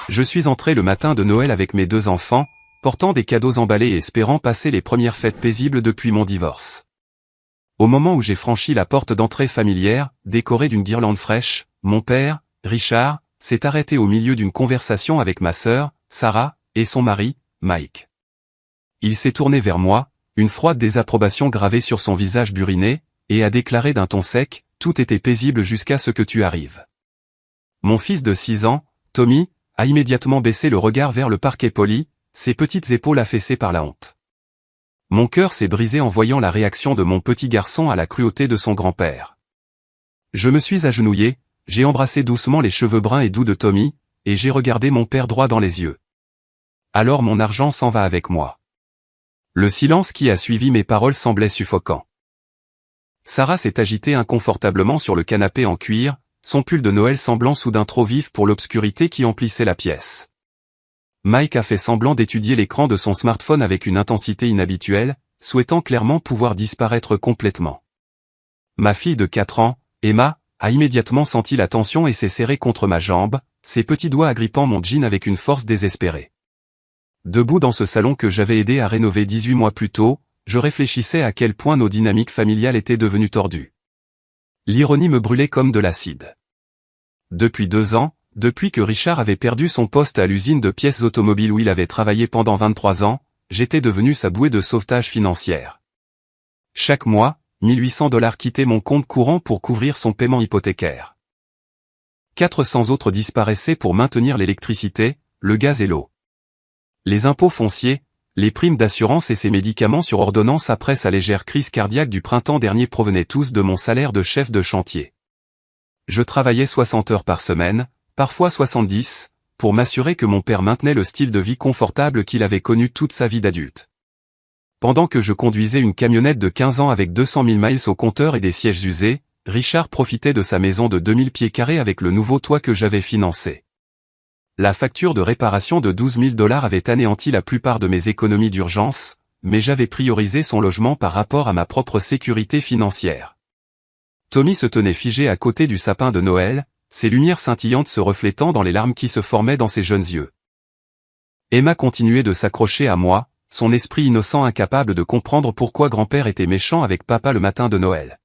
Je suis entré le matin de Noël avec mes 2 enfants, portant des cadeaux emballés et espérant passer les premières fêtes paisibles depuis mon divorce. Au moment où j'ai franchi la porte d'entrée familière, décorée d'une guirlande fraîche, mon père, Richard, s'est arrêté au milieu d'une conversation avec ma sœur, Sarah, et son mari, Mike. Il s'est tourné vers moi, une froide désapprobation gravée sur son visage buriné, et a déclaré d'un ton sec, « Tout était paisible jusqu'à ce que tu arrives. » Mon fils de 6 ans, Tommy, a immédiatement baissé le regard vers le parquet poli, ses petites épaules affaissées par la honte. Mon cœur s'est brisé en voyant la réaction de mon petit garçon à la cruauté de son grand-père. Je me suis agenouillé, j'ai embrassé doucement les cheveux bruns et doux de Tommy, et j'ai regardé mon père droit dans les yeux. Alors mon argent s'en va avec moi. Le silence qui a suivi mes paroles semblait suffocant. Sarah s'est agitée inconfortablement sur le canapé en cuir, son pull de Noël semblant soudain trop vif pour l'obscurité qui emplissait la pièce. Mike a fait semblant d'étudier l'écran de son smartphone avec une intensité inhabituelle, souhaitant clairement pouvoir disparaître complètement. Ma fille de 4 ans, Emma, a immédiatement senti la tension et s'est serrée contre ma jambe, ses petits doigts agrippant mon jean avec une force désespérée. Debout dans ce salon que j'avais aidé à rénover 18 mois plus tôt, je réfléchissais à quel point nos dynamiques familiales étaient devenues tordues. L'ironie me brûlait comme de l'acide. Depuis 2 ans, depuis que Richard avait perdu son poste à l'usine de pièces automobiles où il avait travaillé pendant 23 ans, j'étais devenu sa bouée de sauvetage financière. Chaque mois, $1 800 quittaient mon compte courant pour couvrir son paiement hypothécaire. 400 autres disparaissaient pour maintenir l'électricité, le gaz et l'eau. Les impôts fonciers, les primes d'assurance et ses médicaments sur ordonnance après sa légère crise cardiaque du printemps dernier provenaient tous de mon salaire de chef de chantier. Je travaillais 60 heures par semaine, parfois 70, pour m'assurer que mon père maintenait le style de vie confortable qu'il avait connu toute sa vie d'adulte. Pendant que je conduisais une camionnette de 15 ans avec 200 000 miles au compteur et des sièges usés, Richard profitait de sa maison de 2000 pieds carrés avec le nouveau toit que j'avais financé. La facture de réparation de $12 000 avait anéanti la plupart de mes économies d'urgence, mais j'avais priorisé son logement par rapport à ma propre sécurité financière. Tommy se tenait figé à côté du sapin de Noël, ses lumières scintillantes se reflétant dans les larmes qui se formaient dans ses jeunes yeux. Emma continuait de s'accrocher à moi, son esprit innocent incapable de comprendre pourquoi grand-père était méchant avec papa le matin de Noël.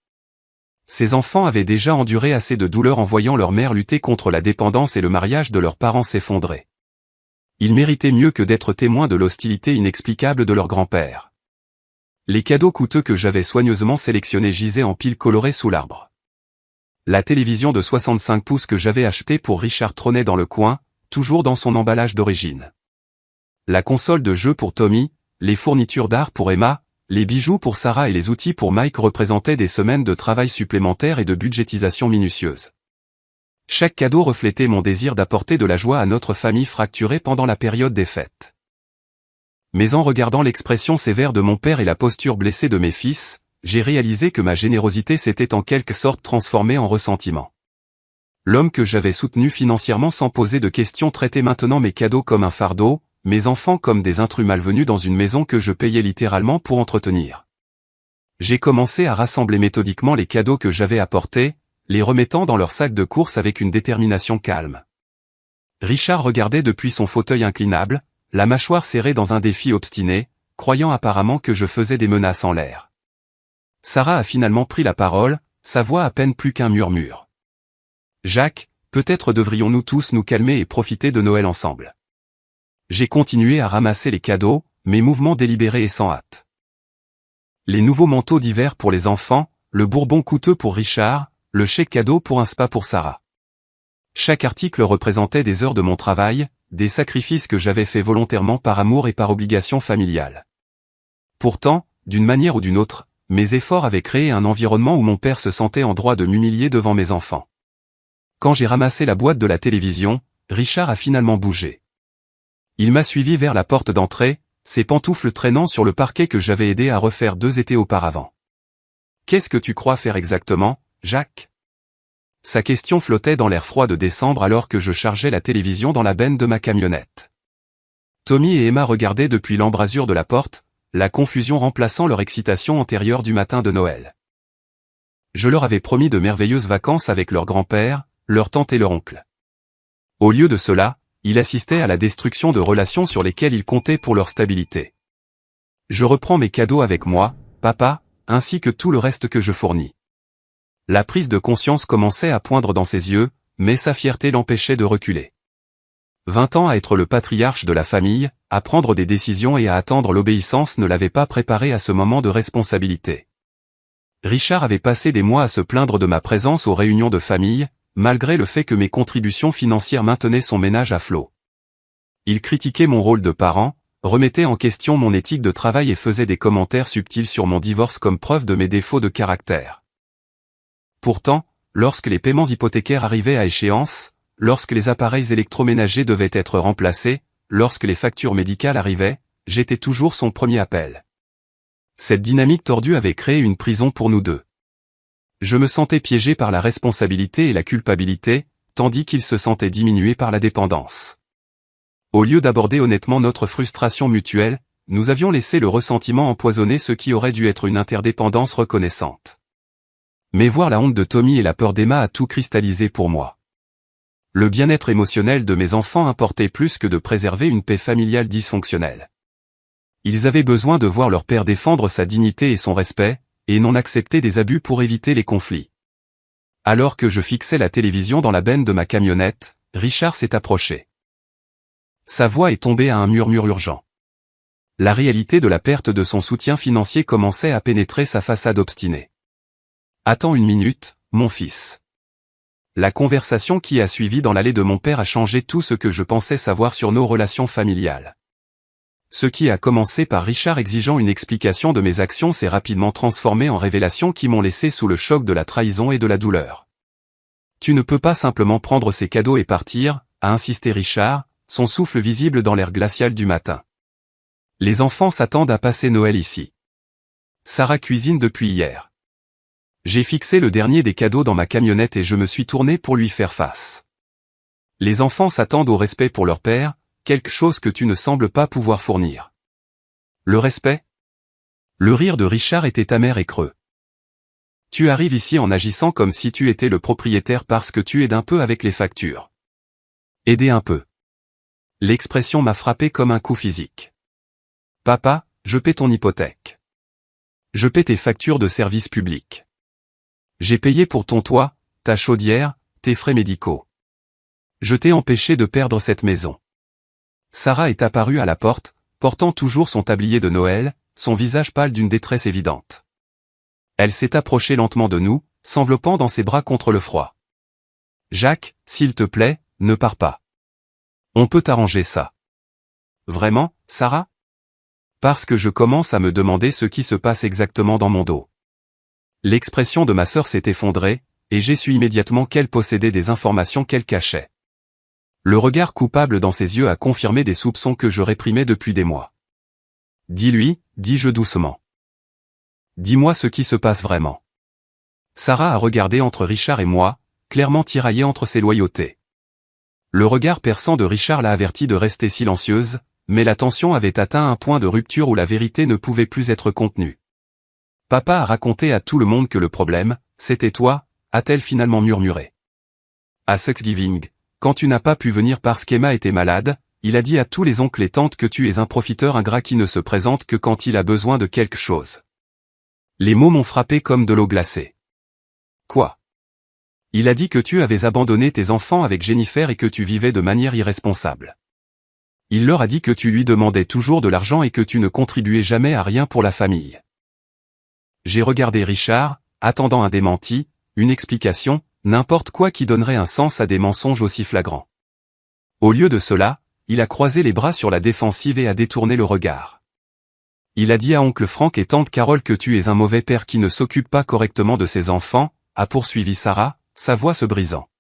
Ses enfants avaient déjà enduré assez de douleur en voyant leur mère lutter contre la dépendance et le mariage de leurs parents s'effondrer. Ils méritaient mieux que d'être témoins de l'hostilité inexplicable de leur grand-père. Les cadeaux coûteux que j'avais soigneusement sélectionnés gisaient en piles colorées sous l'arbre. La télévision de 65 pouces que j'avais achetée pour Richard trônait dans le coin, toujours dans son emballage d'origine. La console de jeu pour Tommy, les fournitures d'art pour Emma, les bijoux pour Sarah et les outils pour Mike représentaient des semaines de travail supplémentaires et de budgétisation minutieuse. Chaque cadeau reflétait mon désir d'apporter de la joie à notre famille fracturée pendant la période des fêtes. Mais en regardant l'expression sévère de mon père et la posture blessée de mes fils, j'ai réalisé que ma générosité s'était en quelque sorte transformée en ressentiment. L'homme que j'avais soutenu financièrement sans poser de questions traitait maintenant mes cadeaux comme un fardeau, mes enfants comme des intrus malvenus dans une maison que je payais littéralement pour entretenir. J'ai commencé à rassembler méthodiquement les cadeaux que j'avais apportés, les remettant dans leur sac de course avec une détermination calme. Richard regardait depuis son fauteuil inclinable, la mâchoire serrée dans un défi obstiné, croyant apparemment que je faisais des menaces en l'air. Sarah a finalement pris la parole, sa voix à peine plus qu'un murmure. « Jacques, peut-être devrions-nous tous nous calmer et profiter de Noël ensemble. » J'ai continué à ramasser les cadeaux, mes mouvements délibérés et sans hâte. Les nouveaux manteaux d'hiver pour les enfants, le bourbon coûteux pour Richard, le chèque cadeau pour un spa pour Sarah. Chaque article représentait des heures de mon travail, des sacrifices que j'avais faits volontairement par amour et par obligation familiale. Pourtant, d'une manière ou d'une autre, mes efforts avaient créé un environnement où mon père se sentait en droit de m'humilier devant mes enfants. Quand j'ai ramassé la boîte de la télévision, Richard a finalement bougé. Il m'a suivi vers la porte d'entrée, ses pantoufles traînant sur le parquet que j'avais aidé à refaire 2 étés auparavant. « Qu'est-ce que tu crois faire exactement, Jacques ?» Sa question flottait dans l'air froid de décembre alors que je chargeais la télévision dans la benne de ma camionnette. Tommy et Emma regardaient depuis l'embrasure de la porte, la confusion remplaçant leur excitation antérieure du matin de Noël. Je leur avais promis de merveilleuses vacances avec leur grand-père, leur tante et leur oncle. Au lieu de cela, il assistait à la destruction de relations sur lesquelles il comptait pour leur stabilité. Je reprends mes cadeaux avec moi, papa, ainsi que tout le reste que je fournis. La prise de conscience commençait à poindre dans ses yeux, mais sa fierté l'empêchait de reculer. 20 ans à être le patriarche de la famille, à prendre des décisions et à attendre l'obéissance ne l'avait pas préparé à ce moment de responsabilité. Richard avait passé des mois à se plaindre de ma présence aux réunions de famille, malgré le fait que mes contributions financières maintenaient son ménage à flot. Il critiquait mon rôle de parent, remettait en question mon éthique de travail et faisait des commentaires subtils sur mon divorce comme preuve de mes défauts de caractère. Pourtant, lorsque les paiements hypothécaires arrivaient à échéance, lorsque les appareils électroménagers devaient être remplacés, lorsque les factures médicales arrivaient, j'étais toujours son premier appel. Cette dynamique tordue avait créé une prison pour nous deux. Je me sentais piégé par la responsabilité et la culpabilité, tandis qu'il se sentait diminué par la dépendance. Au lieu d'aborder honnêtement notre frustration mutuelle, nous avions laissé le ressentiment empoisonner ce qui aurait dû être une interdépendance reconnaissante. Mais voir la honte de Tommy et la peur d'Emma a tout cristallisé pour moi. Le bien-être émotionnel de mes enfants importait plus que de préserver une paix familiale dysfonctionnelle. Ils avaient besoin de voir leur père défendre sa dignité et son respect, et non accepter des abus pour éviter les conflits. Alors que je fixais la télévision dans la benne de ma camionnette, Richard s'est approché. Sa voix est tombée à un murmure urgent. La réalité de la perte de son soutien financier commençait à pénétrer sa façade obstinée. « Attends une minute, mon fils. » La conversation qui a suivi dans l'allée de mon père a changé tout ce que je pensais savoir sur nos relations familiales. Ce qui a commencé par Richard exigeant une explication de mes actions s'est rapidement transformé en révélations qui m'ont laissé sous le choc de la trahison et de la douleur. « Tu ne peux pas simplement prendre ces cadeaux et partir », a insisté Richard, son souffle visible dans l'air glacial du matin. « Les enfants s'attendent à passer Noël ici. Sarah cuisine depuis hier. » J'ai fixé le dernier des cadeaux dans ma camionnette et je me suis tourné pour lui faire face. « Les enfants s'attendent au respect pour leur père, quelque chose que tu ne sembles pas pouvoir fournir. » Le respect ? Le rire de Richard était amer et creux. « Tu arrives ici en agissant comme si tu étais le propriétaire parce que tu aides un peu avec les factures. » Aider un peu. L'expression m'a frappé comme un coup physique. « Papa, je paie ton hypothèque. Je paie tes factures de services publics. J'ai payé pour ton toit, ta chaudière, tes frais médicaux. Je t'ai empêché de perdre cette maison. » Sarah est apparue à la porte, portant toujours son tablier de Noël, son visage pâle d'une détresse évidente. Elle s'est approchée lentement de nous, s'enveloppant dans ses bras contre le froid. « Jacques, s'il te plaît, ne pars pas. On peut arranger ça. »« Vraiment, Sarah ? » Parce que je commence à me demander ce qui se passe exactement dans mon dos. L'expression de ma sœur s'est effondrée, et j'ai su immédiatement qu'elle possédait des informations qu'elle cachait. Le regard coupable dans ses yeux a confirmé des soupçons que je réprimais depuis des mois. « Dis-lui, dis-je doucement. Dis-moi ce qui se passe vraiment. » Sarah a regardé entre Richard et moi, clairement tiraillée entre ses loyautés. Le regard perçant de Richard l'a avertie de rester silencieuse, mais la tension avait atteint un point de rupture où la vérité ne pouvait plus être contenue. « Papa a raconté à tout le monde que le problème, c'était toi », a-t-elle finalement murmuré. À Thanksgiving, quand tu n'as pas pu venir parce qu'Emma était malade, il a dit à tous les oncles et tantes que tu es un profiteur ingrat qui ne se présente que quand il a besoin de quelque chose. Les mots m'ont frappé comme de l'eau glacée. Quoi ? Il a dit que tu avais abandonné tes enfants avec Jennifer et que tu vivais de manière irresponsable. Il leur a dit que tu lui demandais toujours de l'argent et que tu ne contribuais jamais à rien pour la famille. J'ai regardé Richard, attendant un démenti, une explication, n'importe quoi qui donnerait un sens à des mensonges aussi flagrants. Au lieu de cela, il a croisé les bras sur la défensive et a détourné le regard. Il a dit à oncle Franck et tante Carole que tu es un mauvais père qui ne s'occupe pas correctement de ses enfants, a poursuivi Sarah, sa voix se brisant.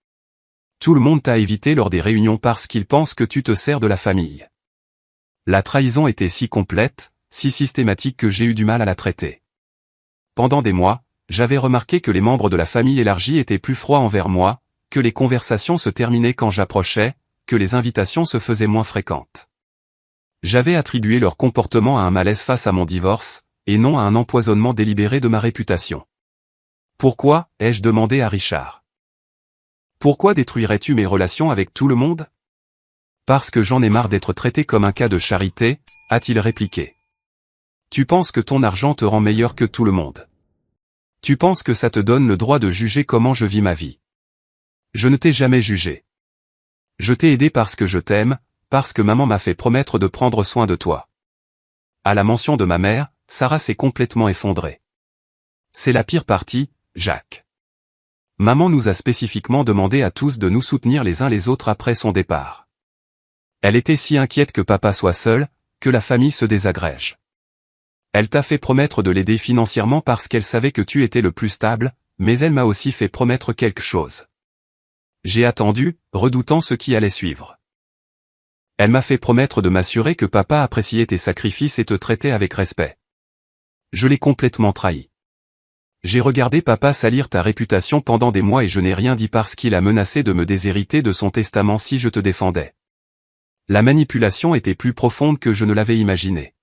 Tout le monde t'a évité lors des réunions parce qu'il pense que tu te sers de la famille. La trahison était si complète, si systématique que j'ai eu du mal à la traiter. Pendant des mois, j'avais remarqué que les membres de la famille élargie étaient plus froids envers moi, que les conversations se terminaient quand j'approchais, que les invitations se faisaient moins fréquentes. J'avais attribué leur comportement à un malaise face à mon divorce, et non à un empoisonnement délibéré de ma réputation. Pourquoi, ai-je demandé à Richard. Pourquoi détruirais-tu mes relations avec tout le monde ? Parce que j'en ai marre d'être traité comme un cas de charité, a-t-il répliqué. Tu penses que ton argent te rend meilleur que tout le monde. Tu penses que ça te donne le droit de juger comment je vis ma vie. Je ne t'ai jamais jugé. Je t'ai aidé parce que je t'aime, parce que maman m'a fait promettre de prendre soin de toi. À la mention de ma mère, Sarah s'est complètement effondrée. C'est la pire partie, Jacques. Maman nous a spécifiquement demandé à tous de nous soutenir les uns les autres après son départ. Elle était si inquiète que papa soit seul, que la famille se désagrège. Elle t'a fait promettre de l'aider financièrement parce qu'elle savait que tu étais le plus stable, mais elle m'a aussi fait promettre quelque chose. J'ai attendu, redoutant ce qui allait suivre. Elle m'a fait promettre de m'assurer que papa appréciait tes sacrifices et te traitait avec respect. Je l'ai complètement trahi. J'ai regardé papa salir ta réputation pendant des mois et je n'ai rien dit parce qu'il a menacé de me déshériter de son testament si je te défendais. La manipulation était plus profonde que je ne l'avais imaginé.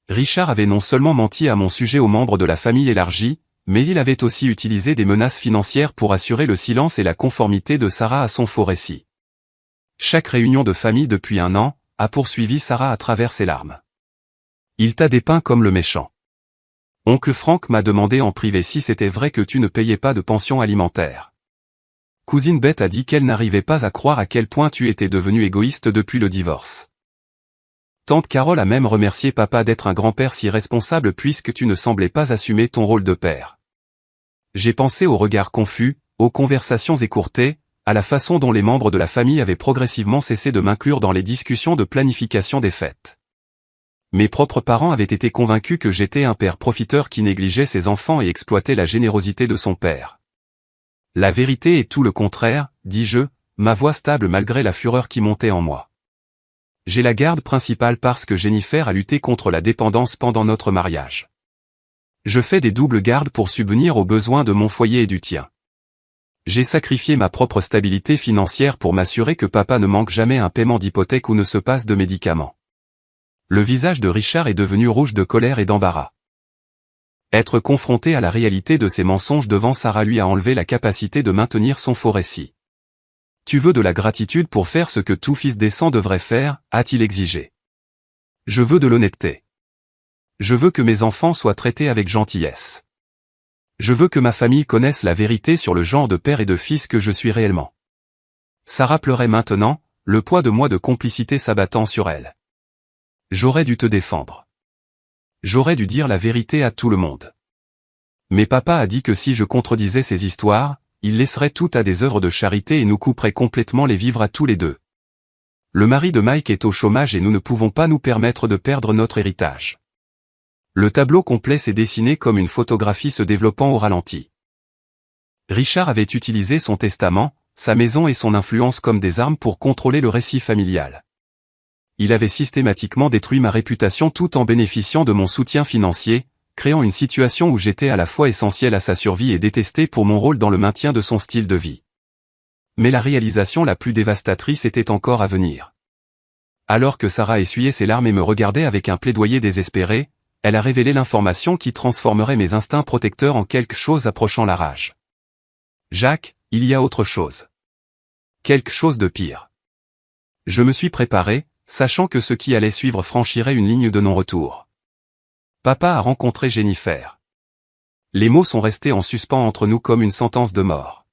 Richard avait non seulement menti à mon sujet aux membres de la famille élargie, mais il avait aussi utilisé des menaces financières pour assurer le silence et la conformité de Sarah à son faux récit. Chaque réunion de famille depuis 1 an, a poursuivi Sarah à travers ses larmes. Il t'a dépeint comme le méchant. Oncle Frank m'a demandé en privé si c'était vrai que tu ne payais pas de pension alimentaire. Cousine Bette a dit qu'elle n'arrivait pas à croire à quel point tu étais devenu égoïste depuis le divorce. Tante Carole a même remercié papa d'être un grand-père si responsable puisque tu ne semblais pas assumer ton rôle de père. J'ai pensé aux regards confus, aux conversations écourtées, à la façon dont les membres de la famille avaient progressivement cessé de m'inclure dans les discussions de planification des fêtes. Mes propres parents avaient été convaincus que j'étais un père profiteur qui négligeait ses enfants et exploitait la générosité de son père. La vérité est tout le contraire, dis-je, ma voix stable malgré la fureur qui montait en moi. J'ai la garde principale parce que Jennifer a lutté contre la dépendance pendant notre mariage. Je fais des doubles gardes pour subvenir aux besoins de mon foyer et du tien. J'ai sacrifié ma propre stabilité financière pour m'assurer que papa ne manque jamais un paiement d'hypothèque ou ne se passe de médicaments. Le visage de Richard est devenu rouge de colère et d'embarras. Être confronté à la réalité de ses mensonges devant Sarah lui a enlevé la capacité de maintenir son faux récit. Tu veux de la gratitude pour faire ce que tout fils décent devrait faire, a-t-il exigé. Je veux de l'honnêteté. Je veux que mes enfants soient traités avec gentillesse. Je veux que ma famille connaisse la vérité sur le genre de père et de fils que je suis réellement. Sarah pleurait maintenant, le poids de moi de complicité s'abattant sur elle. J'aurais dû te défendre. J'aurais dû dire la vérité à tout le monde. Mais papa a dit que si je contredisais ces histoires, il laisserait tout à des œuvres de charité et nous couperait complètement les vivres à tous les deux. Le mari de Mike est au chômage et nous ne pouvons pas nous permettre de perdre notre héritage. Le tableau complet s'est dessiné comme une photographie se développant au ralenti. Richard avait utilisé son testament, sa maison et son influence comme des armes pour contrôler le récit familial. Il avait systématiquement détruit ma réputation tout en bénéficiant de mon soutien financier, créant une situation où j'étais à la fois essentiel à sa survie et détesté pour mon rôle dans le maintien de son style de vie. Mais la réalisation la plus dévastatrice était encore à venir. Alors que Sarah essuyait ses larmes et me regardait avec un plaidoyer désespéré, elle a révélé l'information qui transformerait mes instincts protecteurs en quelque chose approchant la rage. Jacques, il y a autre chose. Quelque chose de pire. Je me suis préparé, sachant que ce qui allait suivre franchirait une ligne de non-retour. Papa a rencontré Jennifer. Les mots sont restés en suspens entre nous comme une sentence de mort.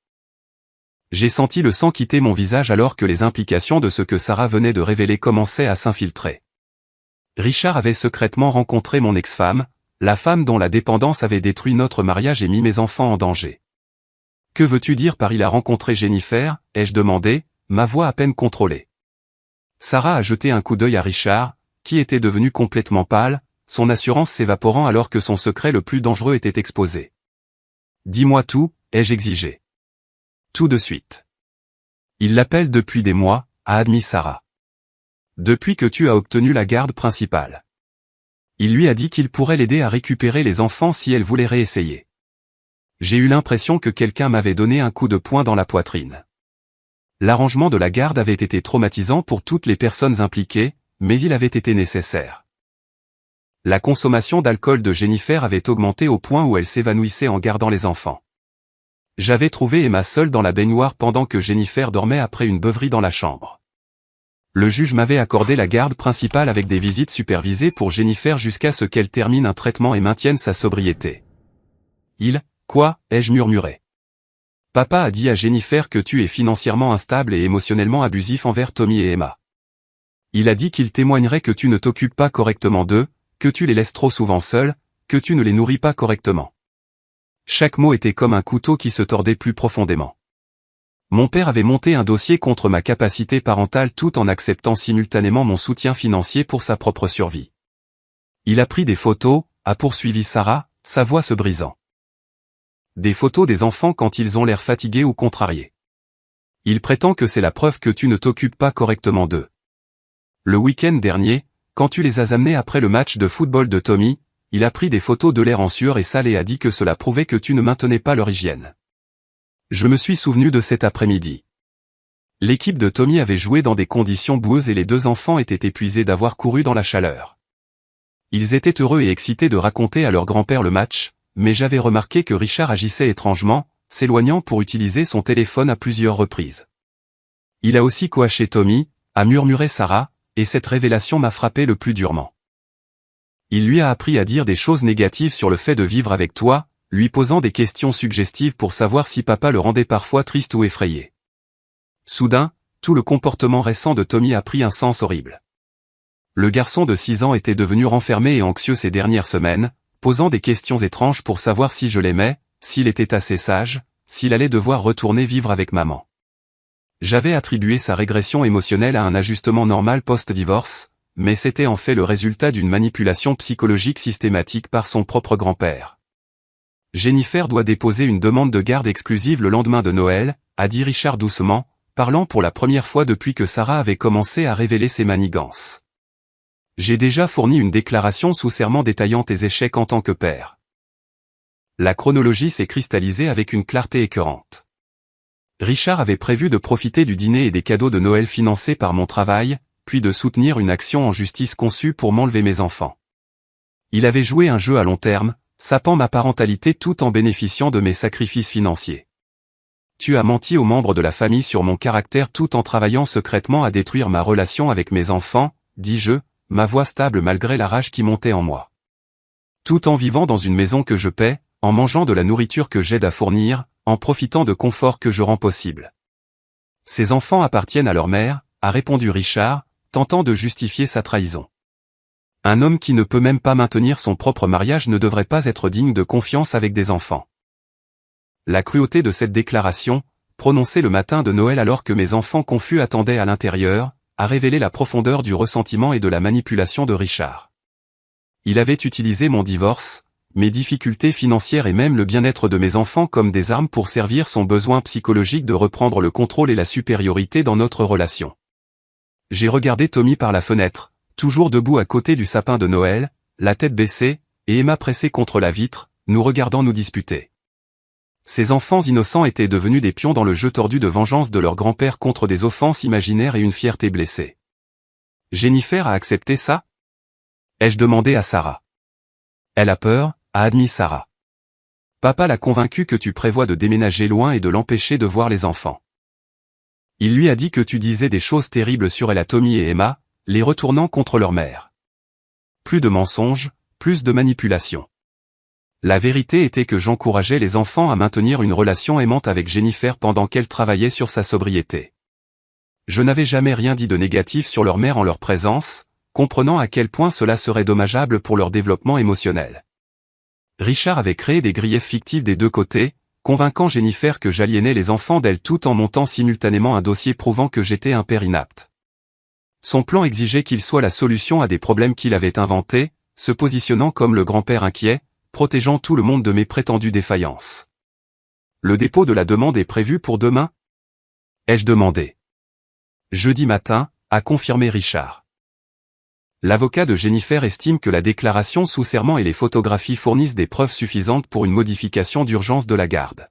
J'ai senti le sang quitter mon visage alors que les implications de ce que Sarah venait de révéler commençaient à s'infiltrer. Richard avait secrètement rencontré mon ex-femme, la femme dont la dépendance avait détruit notre mariage et mis mes enfants en danger. Que veux-tu dire par il a rencontré Jennifer, ai-je demandé, ma voix à peine contrôlée. Sarah a jeté un coup d'œil à Richard, qui était devenu complètement pâle, son assurance s'évaporant alors que son secret le plus dangereux était exposé. Dis-moi tout, ai-je exigé. Tout de suite. Il l'appelle depuis des mois, a admis Sarah. Depuis que tu as obtenu la garde principale. Il lui a dit qu'il pourrait l'aider à récupérer les enfants si elle voulait réessayer. J'ai eu l'impression que quelqu'un m'avait donné un coup de poing dans la poitrine. L'arrangement de la garde avait été traumatisant pour toutes les personnes impliquées, mais il avait été nécessaire. La consommation d'alcool de Jennifer avait augmenté au point où elle s'évanouissait en gardant les enfants. J'avais trouvé Emma seule dans la baignoire pendant que Jennifer dormait après une beuverie dans la chambre. Le juge m'avait accordé la garde principale avec des visites supervisées pour Jennifer jusqu'à ce qu'elle termine un traitement et maintienne sa sobriété. Quoi, ai-je murmuré. Papa a dit à Jennifer que tu es financièrement instable et émotionnellement abusif envers Tommy et Emma. Il a dit qu'il témoignerait que tu ne t'occupes pas correctement d'eux, que tu les laisses trop souvent seuls, que tu ne les nourris pas correctement. Chaque mot était comme un couteau qui se tordait plus profondément. Mon père avait monté un dossier contre ma capacité parentale tout en acceptant simultanément mon soutien financier pour sa propre survie. Il a pris des photos, a poursuivi Sarah, sa voix se brisant. Des photos des enfants quand ils ont l'air fatigués ou contrariés. Il prétend que c'est la preuve que tu ne t'occupes pas correctement d'eux. Le week-end dernier, quand tu les as amenés après le match de football de Tommy, il a pris des photos de l'air en sueur et sale et a dit que cela prouvait que tu ne maintenais pas leur hygiène. Je me suis souvenu de cet après-midi. L'équipe de Tommy avait joué dans des conditions boueuses et les deux enfants étaient épuisés d'avoir couru dans la chaleur. Ils étaient heureux et excités de raconter à leur grand-père le match, mais j'avais remarqué que Richard agissait étrangement, s'éloignant pour utiliser son téléphone à plusieurs reprises. Il a aussi coaché Tommy, a murmuré Sarah, et cette révélation m'a frappé le plus durement. Il lui a appris à dire des choses négatives sur le fait de vivre avec toi, lui posant des questions suggestives pour savoir si papa le rendait parfois triste ou effrayé. Soudain, tout le comportement récent de Tommy a pris un sens horrible. Le garçon de 6 ans était devenu renfermé et anxieux ces dernières semaines, posant des questions étranges pour savoir si je l'aimais, s'il était assez sage, s'il allait devoir retourner vivre avec maman. J'avais attribué sa régression émotionnelle à un ajustement normal post-divorce, mais c'était en fait le résultat d'une manipulation psychologique systématique par son propre grand-père. Jennifer doit déposer une demande de garde exclusive le lendemain de Noël, a dit Richard doucement, parlant pour la première fois depuis que Sarah avait commencé à révéler ses manigances. J'ai déjà fourni une déclaration sous serment détaillant tes échecs en tant que père. La chronologie s'est cristallisée avec une clarté écœurante. Richard avait prévu de profiter du dîner et des cadeaux de Noël financés par mon travail, puis de soutenir une action en justice conçue pour m'enlever mes enfants. Il avait joué un jeu à long terme, sapant ma parentalité tout en bénéficiant de mes sacrifices financiers. Tu as menti aux membres de la famille sur mon caractère tout en travaillant secrètement à détruire ma relation avec mes enfants, dis-je, ma voix stable malgré la rage qui montait en moi. Tout en vivant dans une maison que je paie, en mangeant de la nourriture que j'aide à fournir, en profitant de confort que je rends possible. Ces enfants appartiennent à leur mère, a répondu Richard, tentant de justifier sa trahison. Un homme qui ne peut même pas maintenir son propre mariage ne devrait pas être digne de confiance avec des enfants. La cruauté de cette déclaration, prononcée le matin de Noël alors que mes enfants confus attendaient à l'intérieur, a révélé la profondeur du ressentiment et de la manipulation de Richard. Il avait utilisé mon divorce, mes difficultés financières et même le bien-être de mes enfants comme des armes pour servir son besoin psychologique de reprendre le contrôle et la supériorité dans notre relation. J'ai regardé Tommy par la fenêtre, toujours debout à côté du sapin de Noël, la tête baissée, et Emma pressée contre la vitre, nous regardant nous disputer. Ces enfants innocents étaient devenus des pions dans le jeu tordu de vengeance de leur grand-père contre des offenses imaginaires et une fierté blessée. Jennifer a accepté ça? Ai-je demandé à Sarah. Elle a peur, a admis Sarah. Papa l'a convaincu que tu prévois de déménager loin et de l'empêcher de voir les enfants. Il lui a dit que tu disais des choses terribles sur elle à Tommy et Emma, les retournant contre leur mère. Plus de mensonges, plus de manipulation. La vérité était que j'encourageais les enfants à maintenir une relation aimante avec Jennifer pendant qu'elle travaillait sur sa sobriété. Je n'avais jamais rien dit de négatif sur leur mère en leur présence, comprenant à quel point cela serait dommageable pour leur développement émotionnel. Richard avait créé des griefs fictifs des deux côtés, convainquant Jennifer que j'aliénais les enfants d'elle tout en montant simultanément un dossier prouvant que j'étais un père inapte. Son plan exigeait qu'il soit la solution à des problèmes qu'il avait inventés, se positionnant comme le grand-père inquiet, protégeant tout le monde de mes prétendues défaillances. Le dépôt de la demande est prévu pour demain? Ai-je demandé. Jeudi matin, a confirmé Richard. L'avocat de Jennifer estime que la déclaration sous serment et les photographies fournissent des preuves suffisantes pour une modification d'urgence de la garde.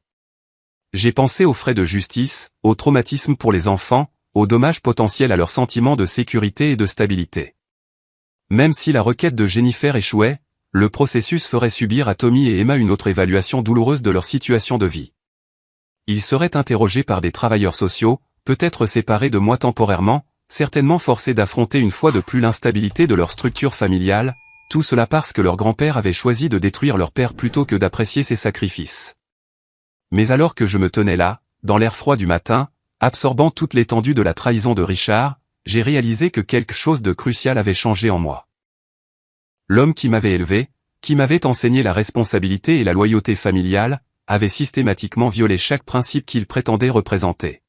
J'ai pensé aux frais de justice, au traumatisme pour les enfants, aux dommages potentiels à leur sentiment de sécurité et de stabilité. Même si la requête de Jennifer échouait, le processus ferait subir à Tommy et Emma une autre évaluation douloureuse de leur situation de vie. Ils seraient interrogés par des travailleurs sociaux, peut-être séparés de moi temporairement, certainement forcés d'affronter une fois de plus l'instabilité de leur structure familiale, tout cela parce que leur grand-père avait choisi de détruire leur père plutôt que d'apprécier ses sacrifices. Mais alors que je me tenais là, dans l'air froid du matin, absorbant toute l'étendue de la trahison de Richard, j'ai réalisé que quelque chose de crucial avait changé en moi. L'homme qui m'avait élevé, qui m'avait enseigné la responsabilité et la loyauté familiale, avait systématiquement violé chaque principe qu'il prétendait représenter.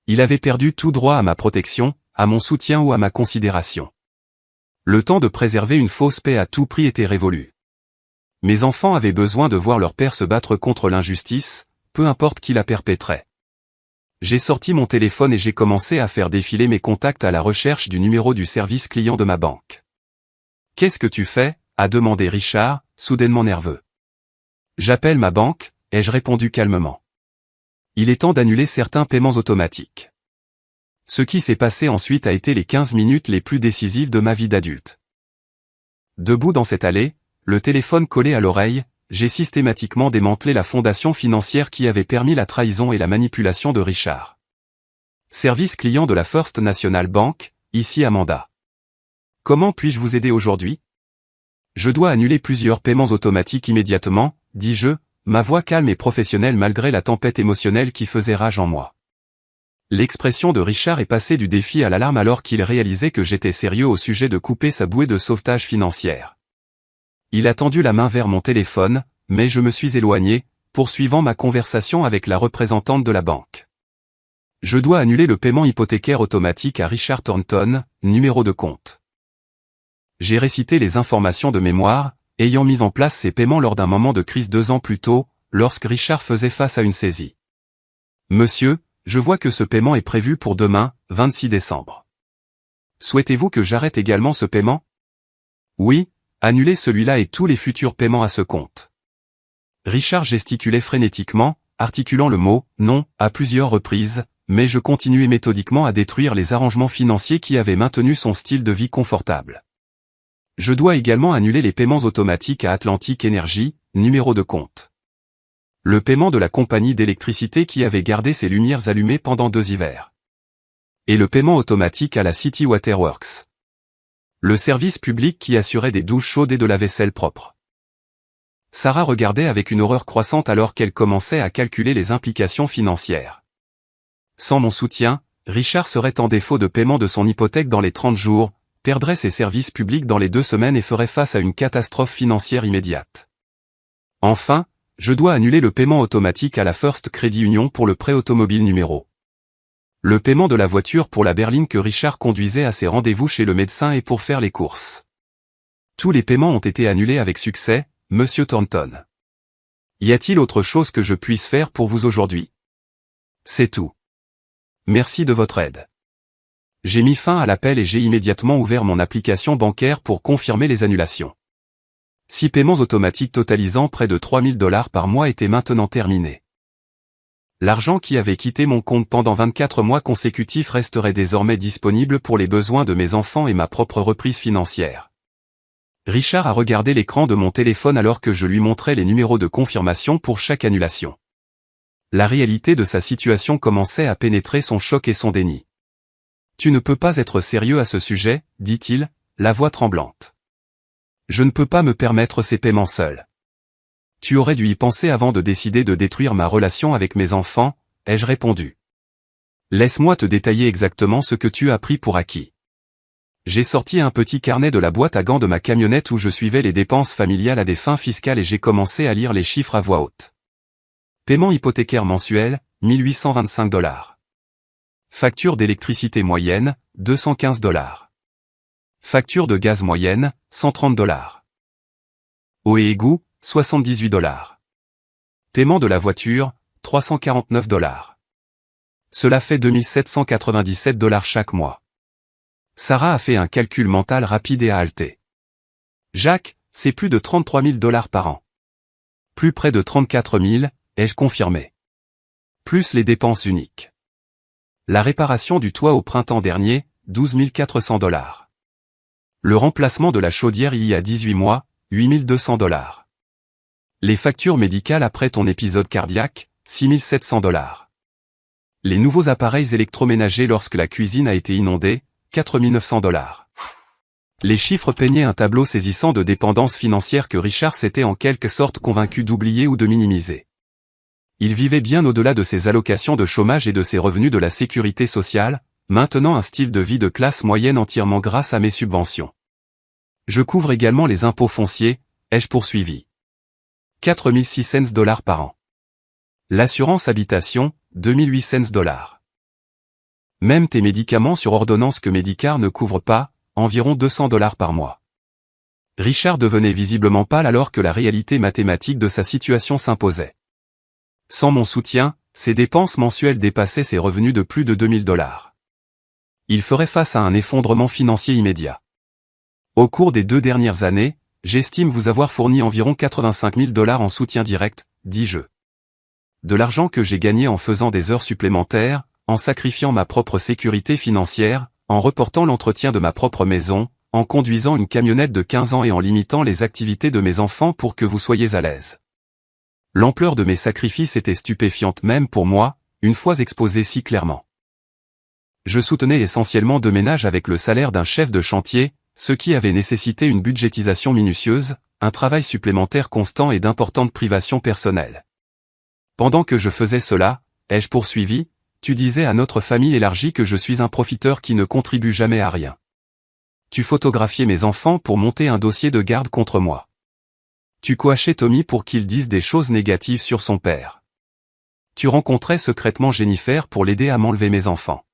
Il avait perdu tout droit à ma protection, à mon soutien ou à ma considération. Le temps de préserver une fausse paix à tout prix était révolu. Mes enfants avaient besoin de voir leur père se battre contre l'injustice, peu importe qui la perpétrait. J'ai sorti mon téléphone et j'ai commencé à faire défiler mes contacts à la recherche du numéro du service client de ma banque. « Qu'est-ce que tu fais ?» a demandé Richard, soudainement nerveux. « J'appelle ma banque », ai-je répondu calmement. « Il est temps d'annuler certains paiements automatiques. » Ce qui s'est passé ensuite a été les 15 minutes les plus décisives de ma vie d'adulte. Debout dans cette allée, le téléphone collé à l'oreille, j'ai systématiquement démantelé la fondation financière qui avait permis la trahison et la manipulation de Richard. Service client de la First National Bank, ici Amanda. Comment puis-je vous aider aujourd'hui? Je dois annuler plusieurs paiements automatiques immédiatement, dis-je, ma voix calme et professionnelle malgré la tempête émotionnelle qui faisait rage en moi. L'expression de Richard est passée du défi à l'alarme alors qu'il réalisait que j'étais sérieux au sujet de couper sa bouée de sauvetage financière. Il a tendu la main vers mon téléphone, mais je me suis éloigné, poursuivant ma conversation avec la représentante de la banque. Je dois annuler le paiement hypothécaire automatique à Richard Thornton, numéro de compte. J'ai récité les informations de mémoire, ayant mis en place ces paiements lors d'un moment de crise 2 ans plus tôt, lorsque Richard faisait face à une saisie. Monsieur, je vois que ce paiement est prévu pour demain, 26 décembre. Souhaitez-vous que j'arrête également ce paiement? Oui, annulez celui-là et tous les futurs paiements à ce compte. Richard gesticulait frénétiquement, articulant le mot « non » à plusieurs reprises, mais je continuais méthodiquement à détruire les arrangements financiers qui avaient maintenu son style de vie confortable. Je dois également annuler les paiements automatiques à Atlantic Energy, numéro de compte. Le paiement de la compagnie d'électricité qui avait gardé ses lumières allumées pendant 2 hivers. Et le paiement automatique à la City Waterworks. Le service public qui assurait des douches chaudes et de la vaisselle propre. Sarah regardait avec une horreur croissante alors qu'elle commençait à calculer les implications financières. Sans mon soutien, Richard serait en défaut de paiement de son hypothèque dans les 30 jours, perdrait ses services publics dans les 2 semaines et ferait face à une catastrophe financière immédiate. Enfin, je dois annuler le paiement automatique à la First Credit Union pour le prêt automobile numéro. Le paiement de la voiture pour la berline que Richard conduisait à ses rendez-vous chez le médecin et pour faire les courses. Tous les paiements ont été annulés avec succès, Monsieur Thornton. Y a-t-il autre chose que je puisse faire pour vous aujourd'hui? C'est tout. Merci de votre aide. J'ai mis fin à l'appel et j'ai immédiatement ouvert mon application bancaire pour confirmer les annulations. 6 paiements automatiques totalisant près de $3000 par mois étaient maintenant terminés. L'argent qui avait quitté mon compte pendant 24 mois consécutifs resterait désormais disponible pour les besoins de mes enfants et ma propre reprise financière. Richard a regardé l'écran de mon téléphone alors que je lui montrais les numéros de confirmation pour chaque annulation. La réalité de sa situation commençait à pénétrer son choc et son déni. « Tu ne peux pas être sérieux à ce sujet, dit-il, la voix tremblante. Je ne peux pas me permettre ces paiements seuls. Tu aurais dû y penser avant de décider de détruire ma relation avec mes enfants, ai-je répondu. Laisse-moi te détailler exactement ce que tu as pris pour acquis. J'ai sorti un petit carnet de la boîte à gants de ma camionnette où je suivais les dépenses familiales à des fins fiscales et j'ai commencé à lire les chiffres à voix haute. Paiement hypothécaire mensuel, $1825. Facture d'électricité moyenne, $215. Facture de gaz moyenne, $130. Eau et égout, $78. Paiement de la voiture, $349. Cela fait $2797 chaque mois. Sarah a fait un calcul mental rapide et a halté. Jacques, c'est plus de $33 000 par an. Plus près de 34 000, ai-je confirmé. Plus les dépenses uniques. La réparation du toit au printemps dernier, $12 400. Le remplacement de la chaudière il y a 18 mois, $8200. Les factures médicales après ton épisode cardiaque, $6700. Les nouveaux appareils électroménagers lorsque la cuisine a été inondée, 4 900 $. Les chiffres peignaient un tableau saisissant de dépendance financière que Richard s'était en quelque sorte convaincu d'oublier ou de minimiser. Il vivait bien au-delà de ses allocations de chômage et de ses revenus de la sécurité sociale, maintenant un style de vie de classe moyenne entièrement grâce à mes subventions. Je couvre également les impôts fonciers, ai-je poursuivi. 4 600 $ par an. L'assurance habitation, 2 800 $. Même tes médicaments sur ordonnance que Medicare ne couvre pas, environ 200 $ par mois. Richard devenait visiblement pâle alors que la réalité mathématique de sa situation s'imposait. Sans mon soutien, ses dépenses mensuelles dépassaient ses revenus de plus de 2000 $. Il ferait face à un effondrement financier immédiat. Au cours des 2 dernières années, j'estime vous avoir fourni environ 85 000 $ en soutien direct, dis-je. De l'argent que j'ai gagné en faisant des heures supplémentaires, en sacrifiant ma propre sécurité financière, en reportant l'entretien de ma propre maison, en conduisant une camionnette de 15 ans et en limitant les activités de mes enfants pour que vous soyez à l'aise. L'ampleur de mes sacrifices était stupéfiante même pour moi, une fois exposé si clairement. Je soutenais essentiellement 2 ménages avec le salaire d'un chef de chantier, ce qui avait nécessité une budgétisation minutieuse, un travail supplémentaire constant et d'importantes privations personnelles. Pendant que je faisais cela, ai-je poursuivi, tu disais à notre famille élargie que je suis un profiteur qui ne contribue jamais à rien. Tu photographiais mes enfants pour monter un dossier de garde contre moi. Tu coachais Tommy pour qu'il dise des choses négatives sur son père. Tu rencontrais secrètement Jennifer pour l'aider à m'enlever mes enfants.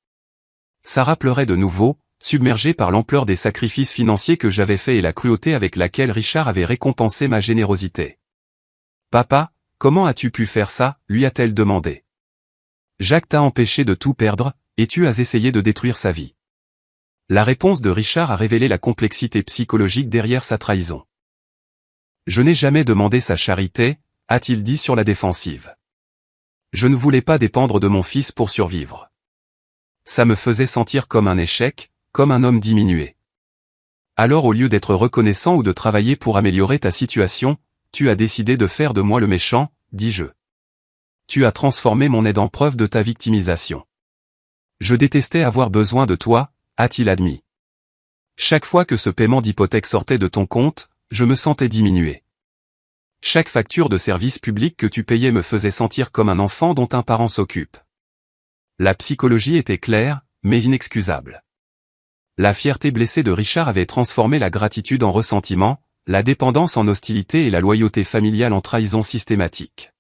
Sarah pleurait de nouveau, submergée par l'ampleur des sacrifices financiers que j'avais faits et la cruauté avec laquelle Richard avait récompensé ma générosité. Papa, comment as-tu pu faire ça, lui a-t-elle demandé. Jacques t'a empêché de tout perdre, et tu as essayé de détruire sa vie. La réponse de Richard a révélé la complexité psychologique derrière sa trahison. Je n'ai jamais demandé sa charité, a-t-il dit sur la défensive. Je ne voulais pas dépendre de mon fils pour survivre. Ça me faisait sentir comme un échec, comme un homme diminué. Alors au lieu d'être reconnaissant ou de travailler pour améliorer ta situation, tu as décidé de faire de moi le méchant, dis-je. Tu as transformé mon aide en preuve de ta victimisation. Je détestais avoir besoin de toi, a-t-il admis. Chaque fois que ce paiement d'hypothèque sortait de ton compte, je me sentais diminué. Chaque facture de service public que tu payais me faisait sentir comme un enfant dont un parent s'occupe. La psychologie était claire, mais inexcusable. La fierté blessée de Richard avait transformé la gratitude en ressentiment, la dépendance en hostilité et la loyauté familiale en trahison systématique.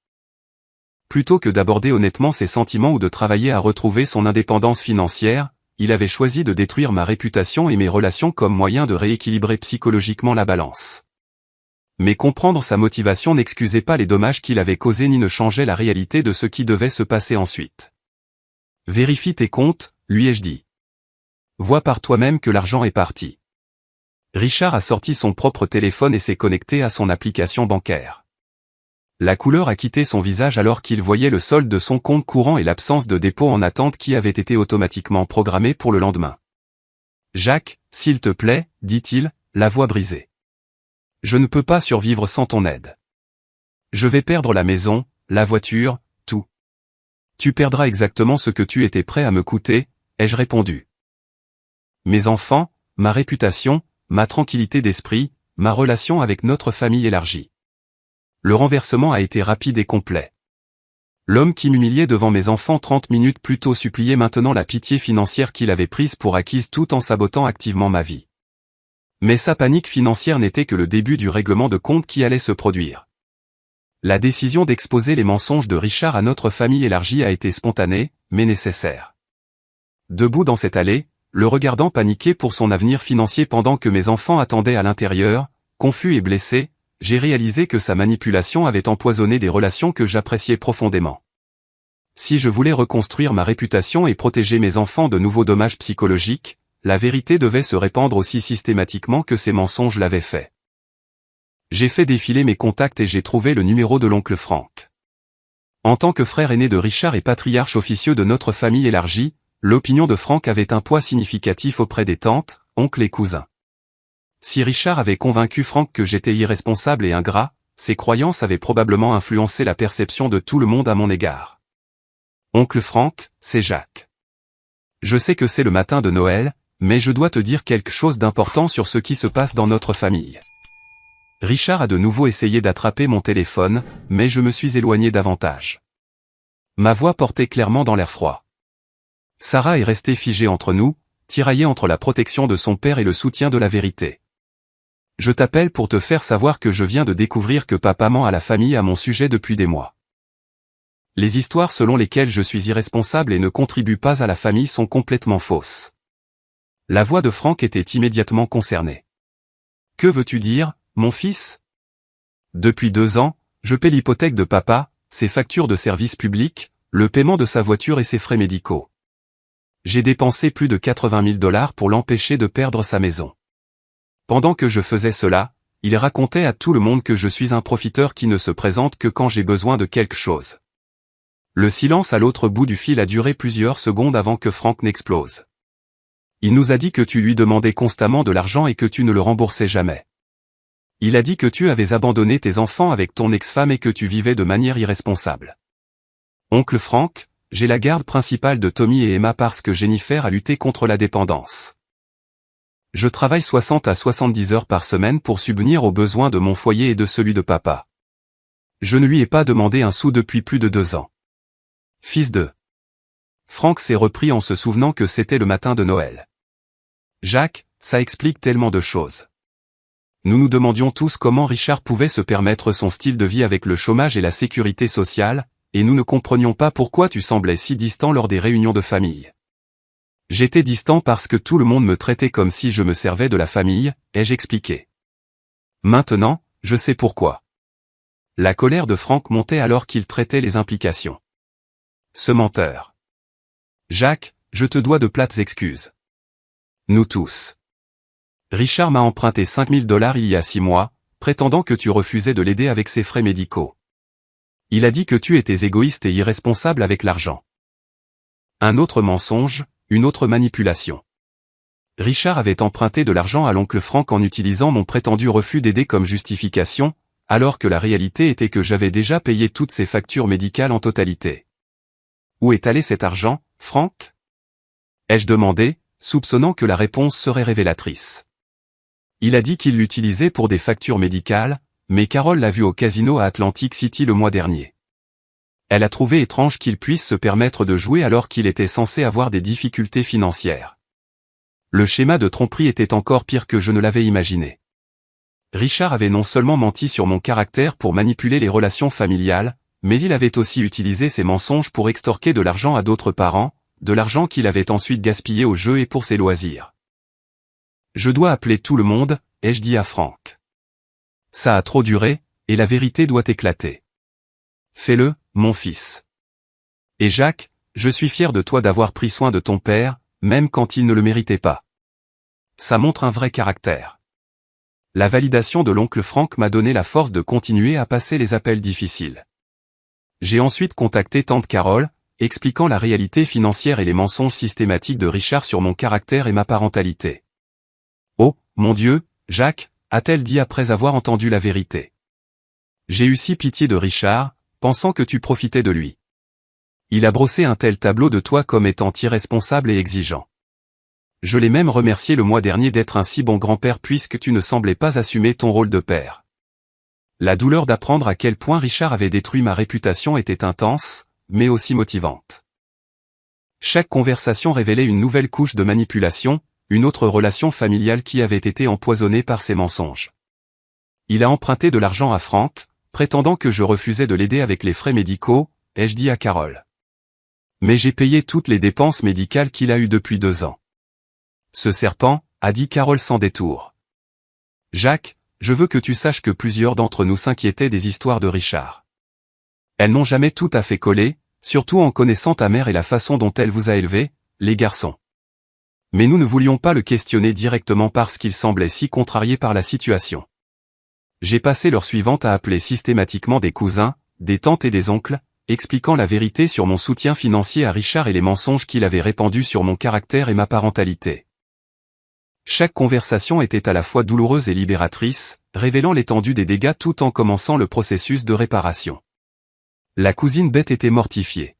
Plutôt que d'aborder honnêtement ses sentiments ou de travailler à retrouver son indépendance financière, il avait choisi de détruire ma réputation et mes relations comme moyen de rééquilibrer psychologiquement la balance. Mais comprendre sa motivation n'excusait pas les dommages qu'il avait causés ni ne changeait la réalité de ce qui devait se passer ensuite. Vérifie tes comptes, lui ai-je dit. Vois par toi-même que l'argent est parti. Richard a sorti son propre téléphone et s'est connecté à son application bancaire. La couleur a quitté son visage alors qu'il voyait le solde de son compte courant et l'absence de dépôt en attente qui avait été automatiquement programmé pour le lendemain. Jacques, s'il te plaît, dit-il, la voix brisée. Je ne peux pas survivre sans ton aide. Je vais perdre la maison, la voiture, tout. Tu perdras exactement ce que tu étais prêt à me coûter, ai-je répondu. Mes enfants, ma réputation, ma tranquillité d'esprit, ma relation avec notre famille élargie. Le renversement a été rapide et complet. L'homme qui m'humiliait devant mes enfants 30 minutes plus tôt suppliait maintenant la pitié financière qu'il avait prise pour acquise tout en sabotant activement ma vie. Mais sa panique financière n'était que le début du règlement de compte qui allait se produire. La décision d'exposer les mensonges de Richard à notre famille élargie a été spontanée, mais nécessaire. Debout dans cette allée, le regardant paniquer pour son avenir financier pendant que mes enfants attendaient à l'intérieur, confus et blessés, j'ai réalisé que sa manipulation avait empoisonné des relations que j'appréciais profondément. Si je voulais reconstruire ma réputation et protéger mes enfants de nouveaux dommages psychologiques, la vérité devait se répandre aussi systématiquement que ces mensonges l'avaient fait. J'ai fait défiler mes contacts et j'ai trouvé le numéro de l'oncle Frank. En tant que frère aîné de Richard et patriarche officieux de notre famille élargie, l'opinion de Frank avait un poids significatif auprès des tantes, oncles et cousins. Si Richard avait convaincu Frank que j'étais irresponsable et ingrat, ses croyances avaient probablement influencé la perception de tout le monde à mon égard. Oncle Frank, c'est Jacques. Je sais que c'est le matin de Noël, mais je dois te dire quelque chose d'important sur ce qui se passe dans notre famille. Richard a de nouveau essayé d'attraper mon téléphone, mais je me suis éloigné davantage. Ma voix portait clairement dans l'air froid. Sarah est restée figée entre nous, tiraillée entre la protection de son père et le soutien de la vérité. Je t'appelle pour te faire savoir que je viens de découvrir que papa ment à la famille à mon sujet depuis des mois. Les histoires selon lesquelles je suis irresponsable et ne contribue pas à la famille sont complètement fausses. La voix de Frank était immédiatement concernée. Que veux-tu dire, mon fils? Depuis 2 ans, je paie l'hypothèque de papa, ses factures de services publics, le paiement de sa voiture et ses frais médicaux. J'ai dépensé plus de 80 000 $ pour l'empêcher de perdre sa maison. Pendant que je faisais cela, il racontait à tout le monde que je suis un profiteur qui ne se présente que quand j'ai besoin de quelque chose. Le silence à l'autre bout du fil a duré plusieurs secondes avant que Frank n'explose. Il nous a dit que tu lui demandais constamment de l'argent et que tu ne le remboursais jamais. Il a dit que tu avais abandonné tes enfants avec ton ex-femme et que tu vivais de manière irresponsable. Oncle Frank, j'ai la garde principale de Tommy et Emma parce que Jennifer a lutté contre la dépendance. Je travaille 60 à 70 heures par semaine pour subvenir aux besoins de mon foyer et de celui de papa. Je ne lui ai pas demandé un sou depuis plus de 2 ans. Fils de... Frank s'est repris en se souvenant que c'était le matin de Noël. Jacques, ça explique tellement de choses. Nous nous demandions tous comment Richard pouvait se permettre son style de vie avec le chômage et la sécurité sociale, et nous ne comprenions pas pourquoi tu semblais si distant lors des réunions de famille. J'étais distant parce que tout le monde me traitait comme si je me servais de la famille, ai-je expliqué. Maintenant, je sais pourquoi. La colère de Frank montait alors qu'il traitait les implications. Ce menteur. Jacques, je te dois de plates excuses. Nous tous. Richard m'a emprunté 5 000 $ il y a 6 mois, prétendant que tu refusais de l'aider avec ses frais médicaux. Il a dit que tu étais égoïste et irresponsable avec l'argent. Un autre mensonge, une autre manipulation. Richard avait emprunté de l'argent à l'oncle Frank en utilisant mon prétendu refus d'aider comme justification, alors que la réalité était que j'avais déjà payé toutes ses factures médicales en totalité. Où est allé cet argent, Frank? Ai-je demandé, soupçonnant que la réponse serait révélatrice. Il a dit qu'il l'utilisait pour des factures médicales, mais Carole l'a vu au casino à Atlantic City le mois dernier. Elle a trouvé étrange qu'il puisse se permettre de jouer alors qu'il était censé avoir des difficultés financières. Le schéma de tromperie était encore pire que je ne l'avais imaginé. Richard avait non seulement menti sur mon caractère pour manipuler les relations familiales, mais il avait aussi utilisé ses mensonges pour extorquer de l'argent à d'autres parents, de l'argent qu'il avait ensuite gaspillé au jeu et pour ses loisirs. Je dois appeler tout le monde, ai-je dit à Frank. Ça a trop duré, et la vérité doit éclater. Fais-le, mon fils. Et Jacques, je suis fier de toi d'avoir pris soin de ton père, même quand il ne le méritait pas. Ça montre un vrai caractère. La validation de l'oncle Frank m'a donné la force de continuer à passer les appels difficiles. J'ai ensuite contacté tante Carole, expliquant la réalité financière et les mensonges systématiques de Richard sur mon caractère et ma parentalité. Oh, mon Dieu, Jacques, a-t-elle dit après avoir entendu la vérité. J'ai eu si pitié de Richard, pensant que tu profitais de lui. Il a brossé un tel tableau de toi comme étant irresponsable et exigeant. Je l'ai même remercié le mois dernier d'être un si bon grand-père puisque tu ne semblais pas assumer ton rôle de père. La douleur d'apprendre à quel point Richard avait détruit ma réputation était intense, mais aussi motivante. Chaque conversation révélait une nouvelle couche de manipulation, une autre relation familiale qui avait été empoisonnée par ses mensonges. Il a emprunté de l'argent à Frank, prétendant que je refusais de l'aider avec les frais médicaux, ai-je dit à Carole. Mais j'ai payé toutes les dépenses médicales qu'il a eues depuis 2 ans. Ce serpent, a dit Carole sans détour. Jacques, je veux que tu saches que plusieurs d'entre nous s'inquiétaient des histoires de Richard. Elles n'ont jamais tout à fait collé, surtout en connaissant ta mère et la façon dont elle vous a élevés, les garçons. Mais nous ne voulions pas le questionner directement parce qu'il semblait si contrarié par la situation. J'ai passé l'heure suivante à appeler systématiquement des cousins, des tantes et des oncles, expliquant la vérité sur mon soutien financier à Richard et les mensonges qu'il avait répandus sur mon caractère et ma parentalité. Chaque conversation était à la fois douloureuse et libératrice, révélant l'étendue des dégâts tout en commençant le processus de réparation. La cousine Bette était mortifiée.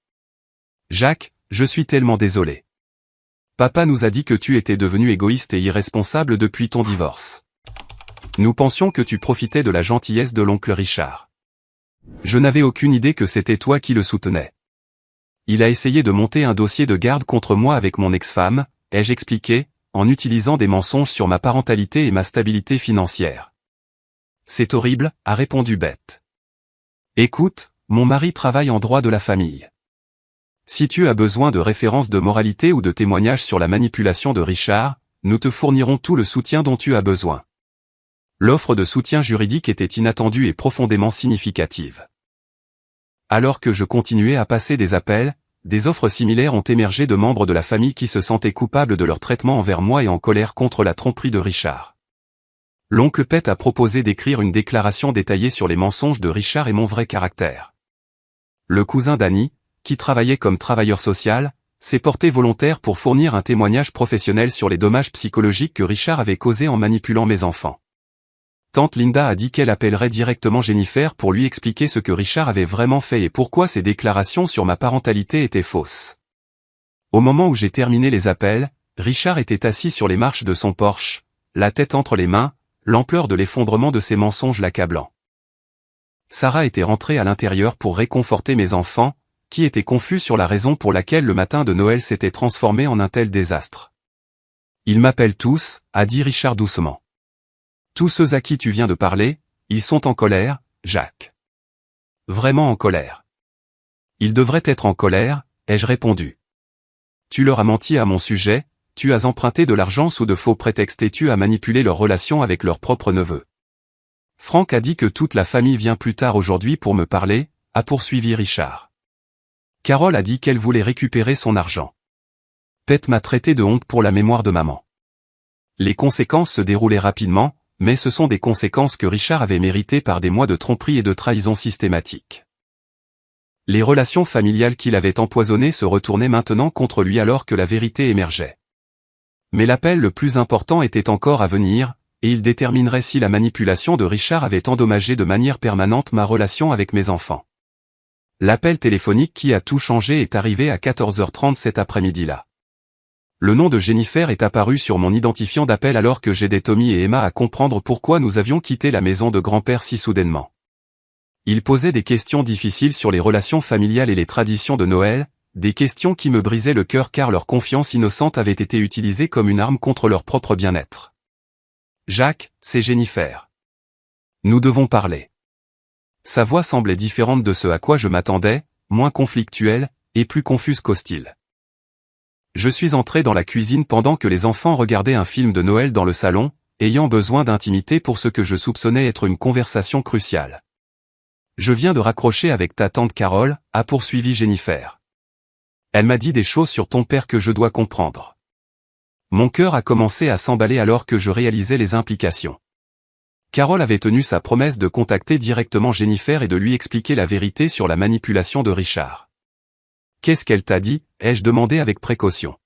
Jacques, je suis tellement désolé. Papa nous a dit que tu étais devenu égoïste et irresponsable depuis ton divorce. Nous pensions que tu profitais de la gentillesse de l'oncle Richard. Je n'avais aucune idée que c'était toi qui le soutenais. Il a essayé de monter un dossier de garde contre moi avec mon ex-femme, ai-je expliqué, en utilisant des mensonges sur ma parentalité et ma stabilité financière. C'est horrible, a répondu Beth. Écoute, mon mari travaille en droit de la famille. Si tu as besoin de références de moralité ou de témoignages sur la manipulation de Richard, nous te fournirons tout le soutien dont tu as besoin. L'offre de soutien juridique était inattendue et profondément significative. Alors que je continuais à passer des appels, des offres similaires ont émergé de membres de la famille qui se sentaient coupables de leur traitement envers moi et en colère contre la tromperie de Richard. L'oncle Pet a proposé d'écrire une déclaration détaillée sur les mensonges de Richard et mon vrai caractère. Le cousin d'Annie, qui travaillait comme travailleur social, s'est porté volontaire pour fournir un témoignage professionnel sur les dommages psychologiques que Richard avait causés en manipulant mes enfants. Tante Linda a dit qu'elle appellerait directement Jennifer pour lui expliquer ce que Richard avait vraiment fait et pourquoi ses déclarations sur ma parentalité étaient fausses. Au moment où j'ai terminé les appels, Richard était assis sur les marches de son Porsche, la tête entre les mains, l'ampleur de l'effondrement de ses mensonges l'accablant. Sarah était rentrée à l'intérieur pour réconforter mes enfants, qui étaient confus sur la raison pour laquelle le matin de Noël s'était transformé en un tel désastre. Ils m'appellent tous, a dit Richard doucement. Tous ceux à qui tu viens de parler, ils sont en colère, Jacques. Vraiment en colère. Ils devraient être en colère, ai-je répondu. Tu leur as menti à mon sujet, tu as emprunté de l'argent sous de faux prétextes et tu as manipulé leur relation avec leur propre neveu. Franck a dit que toute la famille vient plus tard aujourd'hui pour me parler, a poursuivi Richard. Carole a dit qu'elle voulait récupérer son argent. Pet m'a traité de honte pour la mémoire de maman. Les conséquences se déroulaient rapidement, mais ce sont des conséquences que Richard avait méritées par des mois de tromperie et de trahison systématique. Les relations familiales qu'il avait empoisonnées se retournaient maintenant contre lui alors que la vérité émergeait. Mais l'appel le plus important était encore à venir, et il déterminerait si la manipulation de Richard avait endommagé de manière permanente ma relation avec mes enfants. L'appel téléphonique qui a tout changé est arrivé à 14h30 cet après-midi-là. Le nom de Jennifer est apparu sur mon identifiant d'appel alors que j'aidais Tommy et Emma à comprendre pourquoi nous avions quitté la maison de grand-père si soudainement. Il posait des questions difficiles sur les relations familiales et les traditions de Noël, des questions qui me brisaient le cœur car leur confiance innocente avait été utilisée comme une arme contre leur propre bien-être. Jacques, c'est Jennifer. Nous devons parler. Sa voix semblait différente de ce à quoi je m'attendais, moins conflictuelle, et plus confuse qu'hostile. Je suis entré dans la cuisine pendant que les enfants regardaient un film de Noël dans le salon, ayant besoin d'intimité pour ce que je soupçonnais être une conversation cruciale. Je viens de raccrocher avec ta tante Carole, a poursuivi Jennifer. Elle m'a dit des choses sur ton père que je dois comprendre. Mon cœur a commencé à s'emballer alors que je réalisais les implications. Carole avait tenu sa promesse de contacter directement Jennifer et de lui expliquer la vérité sur la manipulation de Richard. Qu'est-ce qu'elle t'a dit, ai-je demandé avec précaution.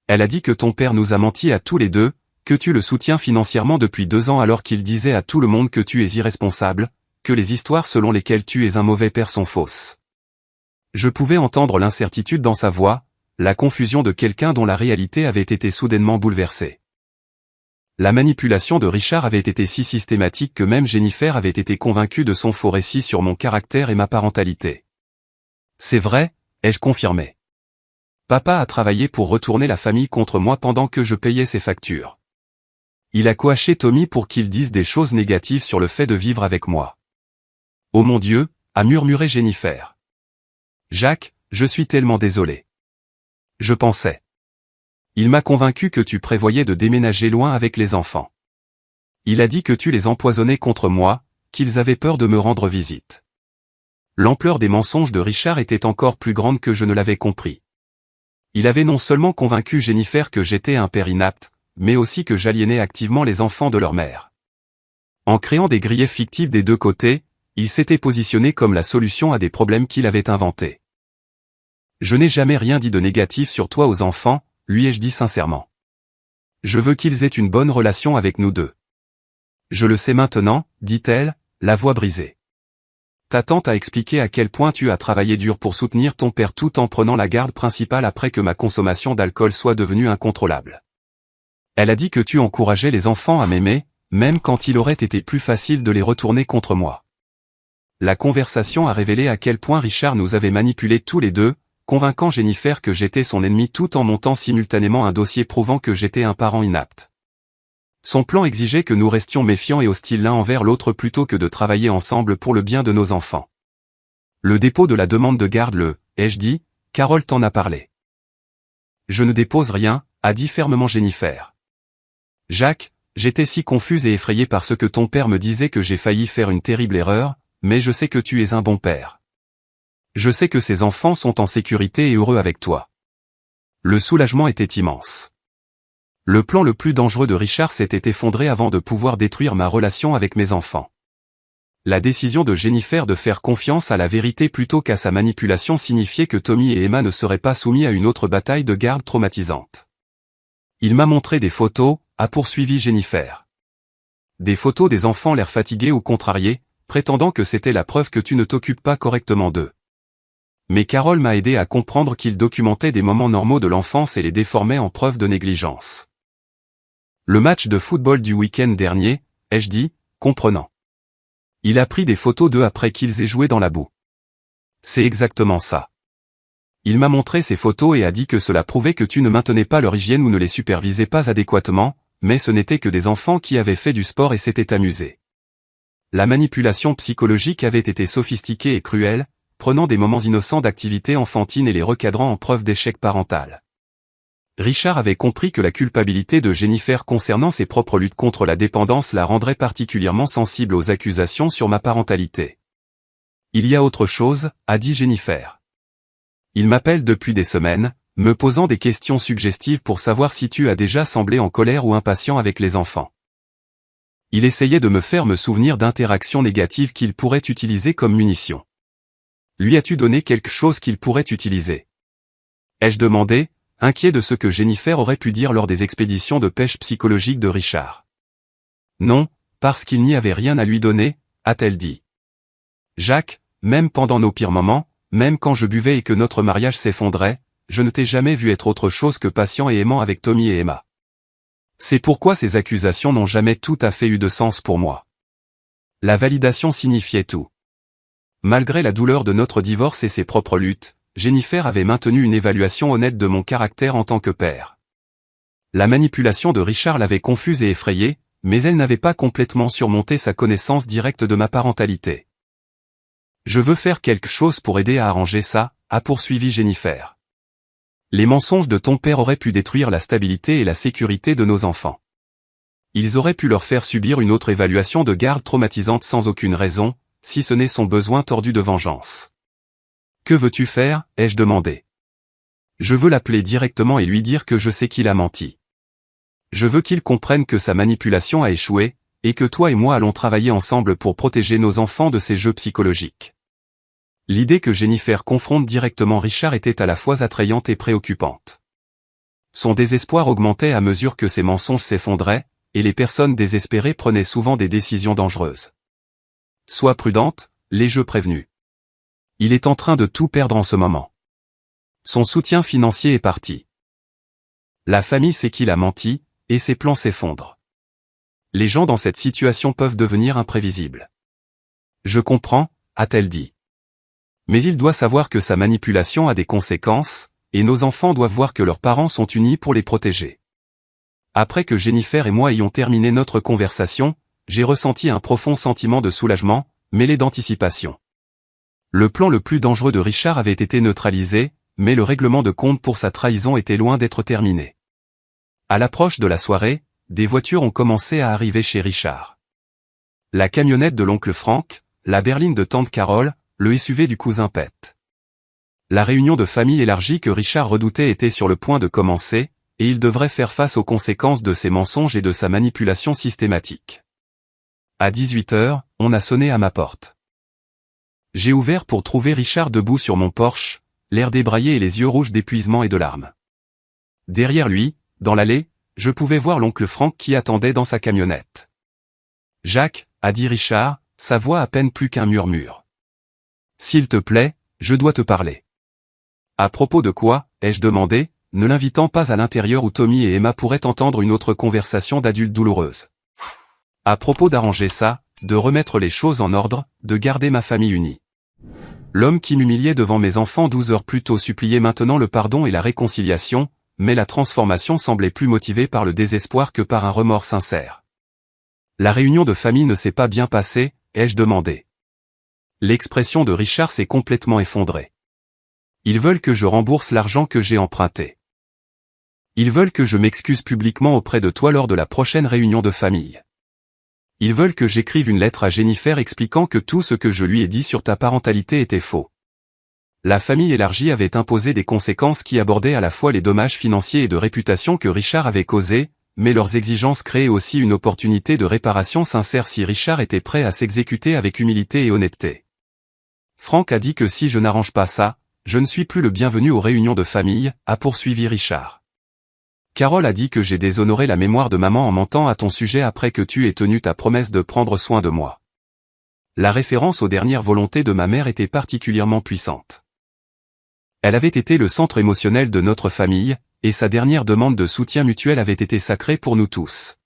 Elle a dit que ton père nous a menti à tous les deux, que tu le soutiens financièrement depuis 2 ans alors qu'il disait à tout le monde que tu es irresponsable, que les histoires selon lesquelles tu es un mauvais père sont fausses. Je pouvais entendre l'incertitude dans sa voix, la confusion de quelqu'un dont la réalité avait été soudainement bouleversée. La manipulation de Richard avait été si systématique que même Jennifer avait été convaincue de son faux récit sur mon caractère et ma parentalité. C'est vrai, ai-je confirmé. Papa a travaillé pour retourner la famille contre moi pendant que je payais ses factures. Il a coaché Tommy pour qu'il dise des choses négatives sur le fait de vivre avec moi. Oh mon Dieu, a murmuré Jennifer. Jacques, je suis tellement désolé. Je pensais. Il m'a convaincu que tu prévoyais de déménager loin avec les enfants. Il a dit que tu les empoisonnais contre moi, qu'ils avaient peur de me rendre visite. L'ampleur des mensonges de Richard était encore plus grande que je ne l'avais compris. Il avait non seulement convaincu Jennifer que j'étais un père inapte, mais aussi que j'aliénais activement les enfants de leur mère. En créant des griefs fictifs des deux côtés, il s'était positionné comme la solution à des problèmes qu'il avait inventés. Je n'ai jamais rien dit de négatif sur toi aux enfants, lui ai-je dit sincèrement. Je veux qu'ils aient une bonne relation avec nous deux. Je le sais maintenant, dit-elle, la voix brisée. ta tante a expliqué à quel point tu as travaillé dur pour soutenir ton père tout en prenant la garde principale après que ma consommation d'alcool soit devenue incontrôlable. Elle a dit que tu encourageais les enfants à m'aimer, même quand il aurait été plus facile de les retourner contre moi. La conversation a révélé à quel point Richard nous avait manipulés tous les deux, convainquant Jennifer que j'étais son ennemi tout en montant simultanément un dossier prouvant que j'étais un parent inapte. Son plan exigeait que nous restions méfiants et hostiles l'un envers l'autre plutôt que de travailler ensemble pour le bien de nos enfants. Le dépôt de la demande de garde ai-je dit, Carole t'en a parlé. Je ne dépose rien, a dit fermement Jennifer. Jacques, j'étais si confuse et effrayée parce que ton père me disait que j'ai failli faire une terrible erreur, mais je sais que tu es un bon père. Je sais que ces enfants sont en sécurité et heureux avec toi. Le soulagement était immense. Le plan le plus dangereux de Richard s'était effondré avant de pouvoir détruire ma relation avec mes enfants. La décision de Jennifer de faire confiance à la vérité plutôt qu'à sa manipulation signifiait que Tommy et Emma ne seraient pas soumis à une autre bataille de garde traumatisante. Il m'a montré des photos, a poursuivi Jennifer. Des photos des enfants l'air fatigués ou contrariés, prétendant que c'était la preuve que tu ne t'occupes pas correctement d'eux. Mais Carole m'a aidé à comprendre qu'il documentait des moments normaux de l'enfance et les déformait en preuve de négligence. Le match de football du week-end dernier, ai-je dit, comprenant. Il a pris des photos d'eux après qu'ils aient joué dans la boue. C'est exactement ça. Il m'a montré ces photos et a dit que cela prouvait que tu ne maintenais pas leur hygiène ou ne les supervisais pas adéquatement, mais ce n'étaient que des enfants qui avaient fait du sport et s'étaient amusés. La manipulation psychologique avait été sophistiquée et cruelle, prenant des moments innocents d'activité enfantine et les recadrant en preuve d'échec parental. Richard avait compris que la culpabilité de Jennifer concernant ses propres luttes contre la dépendance la rendrait particulièrement sensible aux accusations sur ma parentalité. Il y a autre chose, a dit Jennifer. Il m'appelle depuis des semaines, me posant des questions suggestives pour savoir si tu as déjà semblé en colère ou impatient avec les enfants. Il essayait de me faire me souvenir d'interactions négatives qu'il pourrait utiliser comme munition. Lui as-tu donné quelque chose qu'il pourrait utiliser? Ai-je demandé, inquiet de ce que Jennifer aurait pu dire lors des expéditions de pêche psychologique de Richard. Non, parce qu'il n'y avait rien à lui donner, a-t-elle dit. Jacques, même pendant nos pires moments, même quand je buvais et que notre mariage s'effondrait, je ne t'ai jamais vu être autre chose que patient et aimant avec Tommy et Emma. C'est pourquoi ces accusations n'ont jamais tout à fait eu de sens pour moi. La validation signifiait tout. Malgré la douleur de notre divorce et ses propres luttes, Jennifer avait maintenu une évaluation honnête de mon caractère en tant que père. La manipulation de Richard l'avait confuse et effrayée, mais elle n'avait pas complètement surmonté sa connaissance directe de ma parentalité. Je veux faire quelque chose pour aider à arranger ça, a poursuivi Jennifer. Les mensonges de ton père auraient pu détruire la stabilité et la sécurité de nos enfants. Ils auraient pu leur faire subir une autre évaluation de garde traumatisante sans aucune raison, si ce n'est son besoin tordu de vengeance. Que veux-tu faire, ai-je demandé. Je veux l'appeler directement et lui dire que je sais qu'il a menti. Je veux qu'il comprenne que sa manipulation a échoué, et que toi et moi allons travailler ensemble pour protéger nos enfants de ces jeux psychologiques. L'idée que Jennifer confronte directement Richard était à la fois attrayante et préoccupante. Son désespoir augmentait à mesure que ses mensonges s'effondraient, et les personnes désespérées prenaient souvent des décisions dangereuses. Sois prudente, l'ai-je prévenu. Il est en train de tout perdre en ce moment. Son soutien financier est parti. La famille sait qu'il a menti, et ses plans s'effondrent. Les gens dans cette situation peuvent devenir imprévisibles. Je comprends, a-t-elle dit. Mais il doit savoir que sa manipulation a des conséquences, et nos enfants doivent voir que leurs parents sont unis pour les protéger. Après que Jennifer et moi ayons terminé notre conversation, j'ai ressenti un profond sentiment de soulagement, mêlé d'anticipation. Le plan le plus dangereux de Richard avait été neutralisé, mais le règlement de compte pour sa trahison était loin d'être terminé. À l'approche de la soirée, des voitures ont commencé à arriver chez Richard. La camionnette de l'oncle Frank, la berline de tante Carole, le SUV du cousin Pete. La réunion de famille élargie que Richard redoutait était sur le point de commencer, et il devrait faire face aux conséquences de ses mensonges et de sa manipulation systématique. À 18h, on a sonné à ma porte. J'ai ouvert pour trouver Richard debout sur mon porche, l'air débraillé et les yeux rouges d'épuisement et de larmes. Derrière lui, dans l'allée, je pouvais voir l'oncle Frank qui attendait dans sa camionnette. « Jacques » a dit Richard, sa voix à peine plus qu'un murmure. S'il te plaît, je dois te parler. À propos de quoi, ai-je demandé, ne l'invitant pas à l'intérieur où Tommy et Emma pourraient entendre une autre conversation d'adultes douloureuse. À propos d'arranger ça, de remettre les choses en ordre, de garder ma famille unie. L'homme qui m'humiliait devant mes enfants 12 heures plus tôt suppliait maintenant le pardon et la réconciliation, mais la transformation semblait plus motivée par le désespoir que par un remords sincère. La réunion de famille ne s'est pas bien passée, ai-je demandé. L'expression de Richard s'est complètement effondrée. Ils veulent que je rembourse l'argent que j'ai emprunté. Ils veulent que je m'excuse publiquement auprès de toi lors de la prochaine réunion de famille. Ils veulent que j'écrive une lettre à Jennifer expliquant que tout ce que je lui ai dit sur ta parentalité était faux. La famille élargie avait imposé des conséquences qui abordaient à la fois les dommages financiers et de réputation que Richard avait causés, mais leurs exigences créaient aussi une opportunité de réparation sincère si Richard était prêt à s'exécuter avec humilité et honnêteté. Frank a dit que si je n'arrange pas ça, je ne suis plus le bienvenu aux réunions de famille, a poursuivi Richard. Carole a dit que j'ai déshonoré la mémoire de maman en mentant à ton sujet après que tu aies tenu ta promesse de prendre soin de moi. La référence aux dernières volontés de ma mère était particulièrement puissante. Elle avait été le centre émotionnel de notre famille, et sa dernière demande de soutien mutuel avait été sacrée pour nous tous.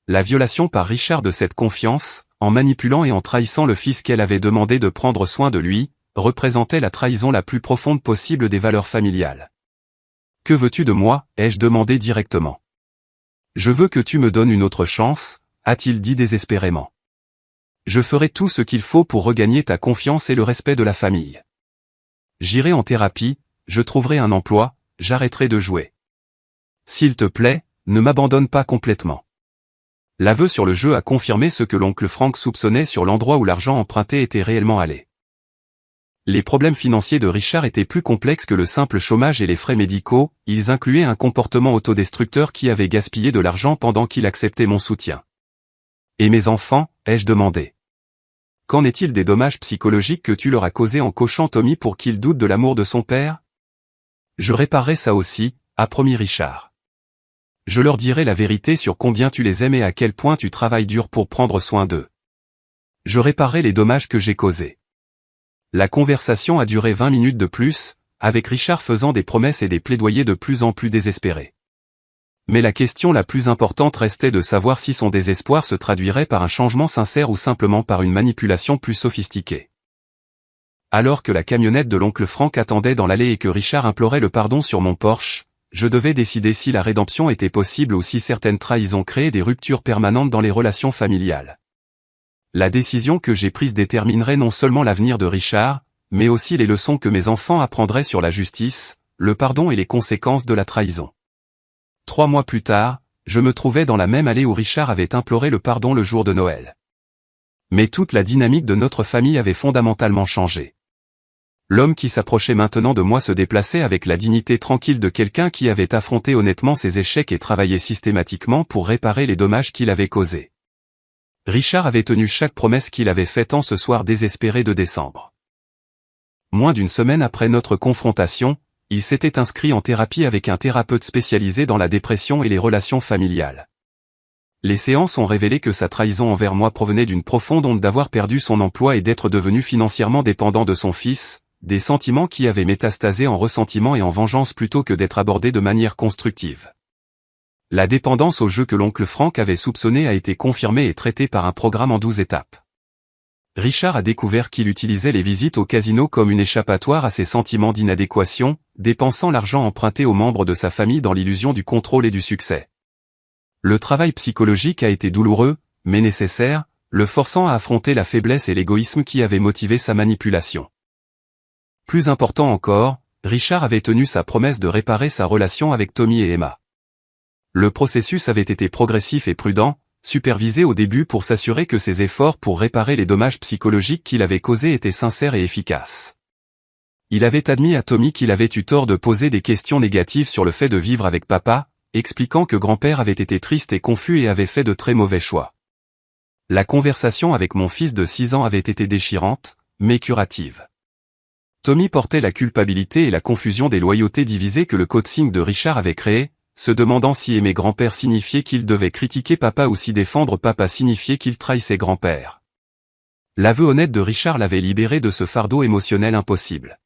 La violation par Richard de cette confiance, en manipulant et en trahissant le fils qu'elle avait demandé de prendre soin de lui, représentait la trahison la plus profonde possible des valeurs familiales. « Que veux-tu de moi » ai-je demandé directement. « Je veux que tu me donnes une autre chance » a-t-il dit désespérément. « Je ferai tout ce qu'il faut pour regagner ta confiance et le respect de la famille. J'irai en thérapie, je trouverai un emploi, j'arrêterai de jouer. S'il te plaît, ne m'abandonne pas complètement. » L'aveu sur le jeu a confirmé ce que l'oncle Frank soupçonnait sur l'endroit où l'argent emprunté était réellement allé. Les problèmes financiers de Richard étaient plus complexes que le simple chômage et les frais médicaux, ils incluaient un comportement autodestructeur qui avait gaspillé de l'argent pendant qu'il acceptait mon soutien. « Et mes enfants » ai-je demandé. « Qu'en est-il des dommages psychologiques que tu leur as causés en coachant Tommy pour qu'il doute de l'amour de son père ? Je réparerai ça aussi, a promis Richard. Je leur dirai la vérité sur combien tu les aimes et à quel point tu travailles dur pour prendre soin d'eux. Je réparerai les dommages que j'ai causés. » La conversation a duré 20 minutes de plus, avec Richard faisant des promesses et des plaidoyers de plus en plus désespérés. Mais la question la plus importante restait de savoir si son désespoir se traduirait par un changement sincère ou simplement par une manipulation plus sophistiquée. Alors que la camionnette de l'oncle Frank attendait dans l'allée et que Richard implorait le pardon sur mon Porsche, je devais décider si la rédemption était possible ou si certaines trahisons créaient des ruptures permanentes dans les relations familiales. La décision que j'ai prise déterminerait non seulement l'avenir de Richard, mais aussi les leçons que mes enfants apprendraient sur la justice, le pardon et les conséquences de la trahison. 3 mois plus tard, je me trouvais dans la même allée où Richard avait imploré le pardon le jour de Noël. Mais toute la dynamique de notre famille avait fondamentalement changé. L'homme qui s'approchait maintenant de moi se déplaçait avec la dignité tranquille de quelqu'un qui avait affronté honnêtement ses échecs et travaillé systématiquement pour réparer les dommages qu'il avait causés. Richard avait tenu chaque promesse qu'il avait faite en ce soir désespéré de décembre. Moins d'une semaine après notre confrontation, il s'était inscrit en thérapie avec un thérapeute spécialisé dans la dépression et les relations familiales. Les séances ont révélé que sa trahison envers moi provenait d'une profonde honte d'avoir perdu son emploi et d'être devenu financièrement dépendant de son fils, des sentiments qui avaient métastasé en ressentiment et en vengeance plutôt que d'être abordés de manière constructive. La dépendance au jeu que l'oncle Frank avait soupçonné a été confirmée et traitée par un programme en 12 étapes. Richard a découvert qu'il utilisait les visites au casino comme une échappatoire à ses sentiments d'inadéquation, dépensant l'argent emprunté aux membres de sa famille dans l'illusion du contrôle et du succès. Le travail psychologique a été douloureux, mais nécessaire, le forçant à affronter la faiblesse et l'égoïsme qui avaient motivé sa manipulation. Plus important encore, Richard avait tenu sa promesse de réparer sa relation avec Tommy et Emma. Le processus avait été progressif et prudent, supervisé au début pour s'assurer que ses efforts pour réparer les dommages psychologiques qu'il avait causés étaient sincères et efficaces. Il avait admis à Tommy qu'il avait eu tort de poser des questions négatives sur le fait de vivre avec papa, expliquant que grand-père avait été triste et confus et avait fait de très mauvais choix. La conversation avec mon fils de 6 ans avait été déchirante, mais curative. Tommy portait la culpabilité et la confusion des loyautés divisées que le coaching de Richard avait créées, se demandant si aimer grand-père signifiait qu'il devait critiquer papa ou si défendre papa signifiait qu'il trahissait grand-père. L'aveu honnête de Richard l'avait libéré de ce fardeau émotionnel impossible.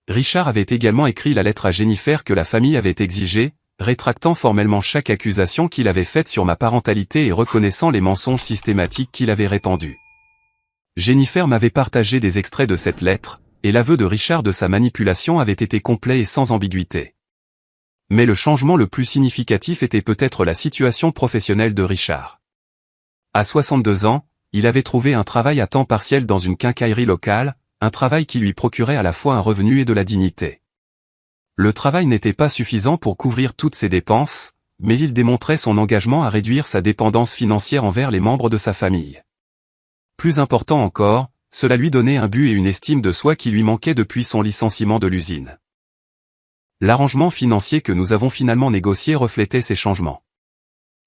Richard avait également écrit la lettre à Jennifer que la famille avait exigée, rétractant formellement chaque accusation qu'il avait faite sur ma parentalité et reconnaissant les mensonges systématiques qu'il avait répandus. Jennifer m'avait partagé des extraits de cette lettre, et l'aveu de Richard de sa manipulation avait été complet et sans ambiguïté. Mais le changement le plus significatif était peut-être la situation professionnelle de Richard. À 62 ans, il avait trouvé un travail à temps partiel dans une quincaillerie locale, un travail qui lui procurait à la fois un revenu et de la dignité. Le travail n'était pas suffisant pour couvrir toutes ses dépenses, mais il démontrait son engagement à réduire sa dépendance financière envers les membres de sa famille. Plus important encore, cela lui donnait un but et une estime de soi qui lui manquaient depuis son licenciement de l'usine. L'arrangement financier que nous avons finalement négocié reflétait ces changements.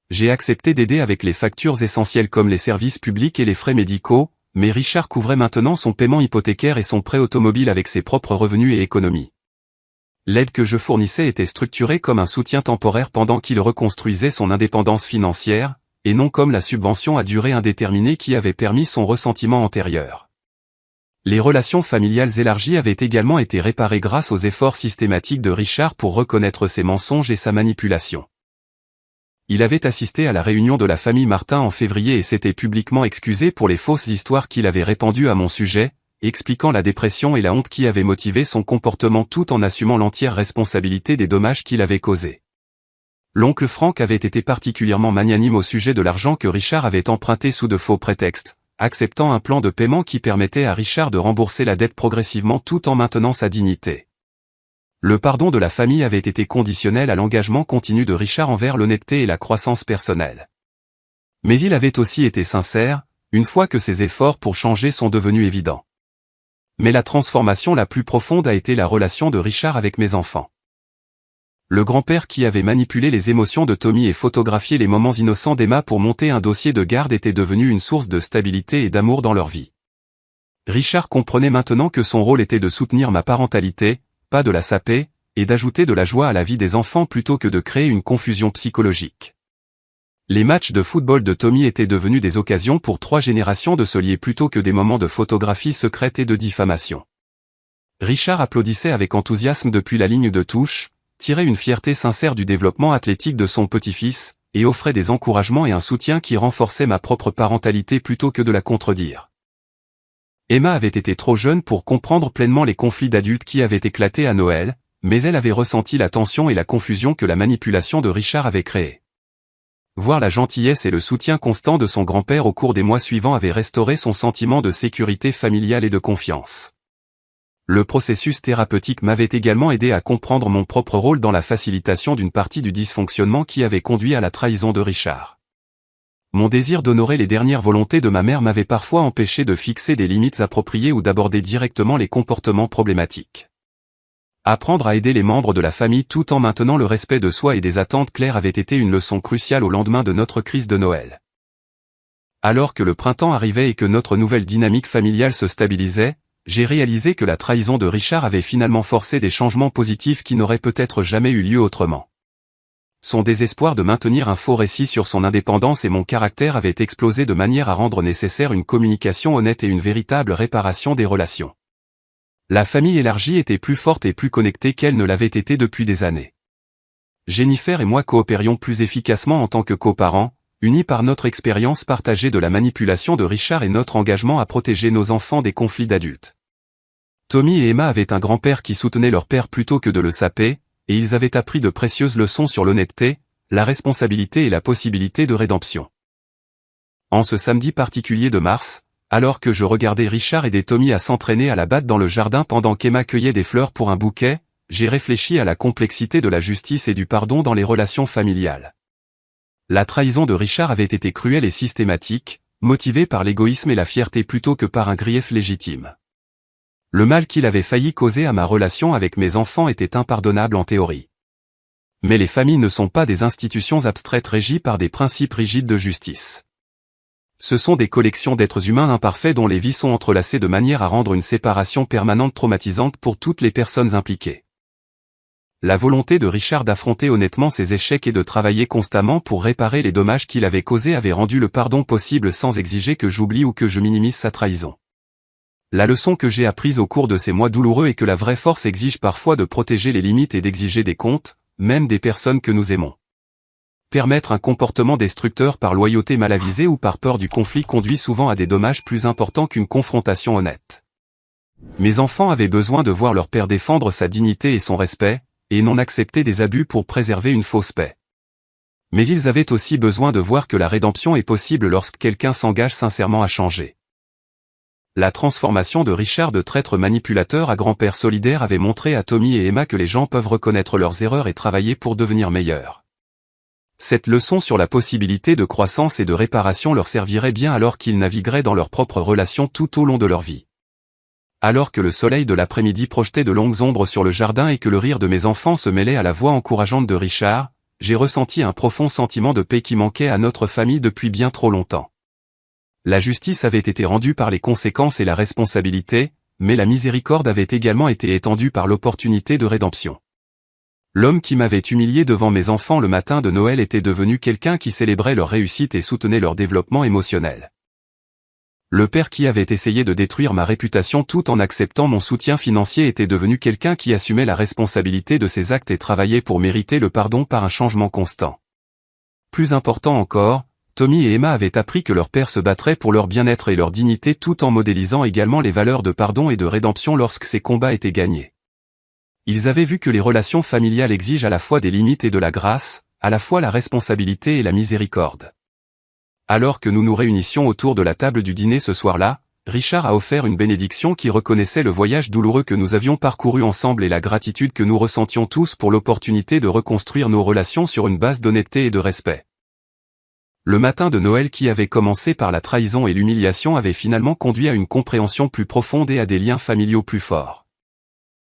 J'ai accepté d'aider avec les factures essentielles comme les services publics et les frais médicaux, mais Richard couvrait maintenant son paiement hypothécaire et son prêt automobile avec ses propres revenus et économies. L'aide que je fournissais était structurée comme un soutien temporaire pendant qu'il reconstruisait son indépendance financière, et non comme la subvention à durée indéterminée qui avait permis son ressentiment antérieur. Les relations familiales élargies avaient également été réparées grâce aux efforts systématiques de Richard pour reconnaître ses mensonges et sa manipulation. Il avait assisté à la réunion de la famille Martin en février et s'était publiquement excusé pour les fausses histoires qu'il avait répandues à mon sujet, expliquant la dépression et la honte qui avaient motivé son comportement tout en assumant l'entière responsabilité des dommages qu'il avait causés. L'oncle Frank avait été particulièrement magnanime au sujet de l'argent que Richard avait emprunté sous de faux prétextes, acceptant un plan de paiement qui permettait à Richard de rembourser la dette progressivement tout en maintenant sa dignité. Le pardon de la famille avait été conditionnel à l'engagement continu de Richard envers l'honnêteté et la croissance personnelle. Mais il avait aussi été sincère, une fois que ses efforts pour changer sont devenus évidents. Mais la transformation la plus profonde a été la relation de Richard avec mes enfants. Le grand-père qui avait manipulé les émotions de Tommy et photographié les moments innocents d'Emma pour monter un dossier de garde était devenu une source de stabilité et d'amour dans leur vie. Richard comprenait maintenant que son rôle était de soutenir ma parentalité, pas de la saper, et d'ajouter de la joie à la vie des enfants plutôt que de créer une confusion psychologique. Les matchs de football de Tommy étaient devenus des occasions pour 3 générations de se lier plutôt que des moments de photographie secrète et de diffamation. Richard applaudissait avec enthousiasme depuis la ligne de touche, tirait une fierté sincère du développement athlétique de son petit-fils, et offrait des encouragements et un soutien qui renforçaient ma propre parentalité plutôt que de la contredire. Emma avait été trop jeune pour comprendre pleinement les conflits d'adultes qui avaient éclaté à Noël, mais elle avait ressenti la tension et la confusion que la manipulation de Richard avait créée. Voir la gentillesse et le soutien constant de son grand-père au cours des mois suivants avait restauré son sentiment de sécurité familiale et de confiance. Le processus thérapeutique m'avait également aidé à comprendre mon propre rôle dans la facilitation d'une partie du dysfonctionnement qui avait conduit à la trahison de Richard. Mon désir d'honorer les dernières volontés de ma mère m'avait parfois empêché de fixer des limites appropriées ou d'aborder directement les comportements problématiques. Apprendre à aider les membres de la famille tout en maintenant le respect de soi et des attentes claires avait été une leçon cruciale au lendemain de notre crise de Noël. Alors que le printemps arrivait et que notre nouvelle dynamique familiale se stabilisait, j'ai réalisé que la trahison de Richard avait finalement forcé des changements positifs qui n'auraient peut-être jamais eu lieu autrement. Son désespoir de maintenir un faux récit sur son indépendance et mon caractère avait explosé de manière à rendre nécessaire une communication honnête et une véritable réparation des relations. La famille élargie était plus forte et plus connectée qu'elle ne l'avait été depuis des années. Jennifer et moi coopérions plus efficacement en tant que coparents, unis par notre expérience partagée de la manipulation de Richard et notre engagement à protéger nos enfants des conflits d'adultes. Tommy et Emma avaient un grand-père qui soutenait leur père plutôt que de le saper, et ils avaient appris de précieuses leçons sur l'honnêteté, la responsabilité et la possibilité de rédemption. En ce samedi particulier de mars, alors que je regardais Richard aider Tommy à s'entraîner à la batte dans le jardin pendant qu'Emma cueillait des fleurs pour un bouquet, j'ai réfléchi à la complexité de la justice et du pardon dans les relations familiales. La trahison de Richard avait été cruelle et systématique, motivée par l'égoïsme et la fierté plutôt que par un grief légitime. Le mal qu'il avait failli causer à ma relation avec mes enfants était impardonnable en théorie. Mais les familles ne sont pas des institutions abstraites régies par des principes rigides de justice. Ce sont des collections d'êtres humains imparfaits dont les vies sont entrelacées de manière à rendre une séparation permanente traumatisante pour toutes les personnes impliquées. La volonté de Richard d'affronter honnêtement ses échecs et de travailler constamment pour réparer les dommages qu'il avait causés avait rendu le pardon possible sans exiger que j'oublie ou que je minimise sa trahison. La leçon que j'ai apprise au cours de ces mois douloureux est que la vraie force exige parfois de protéger les limites et d'exiger des comptes, même des personnes que nous aimons. Permettre un comportement destructeur par loyauté mal avisée ou par peur du conflit conduit souvent à des dommages plus importants qu'une confrontation honnête. Mes enfants avaient besoin de voir leur père défendre sa dignité et son respect, et non accepter des abus pour préserver une fausse paix. Mais ils avaient aussi besoin de voir que la rédemption est possible lorsque quelqu'un s'engage sincèrement à changer. La transformation de Richard de traître manipulateur à grand-père solidaire avait montré à Tommy et Emma que les gens peuvent reconnaître leurs erreurs et travailler pour devenir meilleurs. Cette leçon sur la possibilité de croissance et de réparation leur servirait bien alors qu'ils navigueraient dans leurs propres relations tout au long de leur vie. Alors que le soleil de l'après-midi projetait de longues ombres sur le jardin et que le rire de mes enfants se mêlait à la voix encourageante de Richard, j'ai ressenti un profond sentiment de paix qui manquait à notre famille depuis bien trop longtemps. La justice avait été rendue par les conséquences et la responsabilité, mais la miséricorde avait également été étendue par l'opportunité de rédemption. L'homme qui m'avait humilié devant mes enfants le matin de Noël était devenu quelqu'un qui célébrait leur réussite et soutenait leur développement émotionnel. Le père qui avait essayé de détruire ma réputation tout en acceptant mon soutien financier était devenu quelqu'un qui assumait la responsabilité de ses actes et travaillait pour mériter le pardon par un changement constant. Plus important encore, Tommy et Emma avaient appris que leur père se battrait pour leur bien-être et leur dignité tout en modélisant également les valeurs de pardon et de rédemption lorsque ces combats étaient gagnés. Ils avaient vu que les relations familiales exigent à la fois des limites et de la grâce, à la fois la responsabilité et la miséricorde. Alors que nous nous réunissions autour de la table du dîner ce soir-là, Richard a offert une bénédiction qui reconnaissait le voyage douloureux que nous avions parcouru ensemble et la gratitude que nous ressentions tous pour l'opportunité de reconstruire nos relations sur une base d'honnêteté et de respect. Le matin de Noël qui avait commencé par la trahison et l'humiliation avait finalement conduit à une compréhension plus profonde et à des liens familiaux plus forts.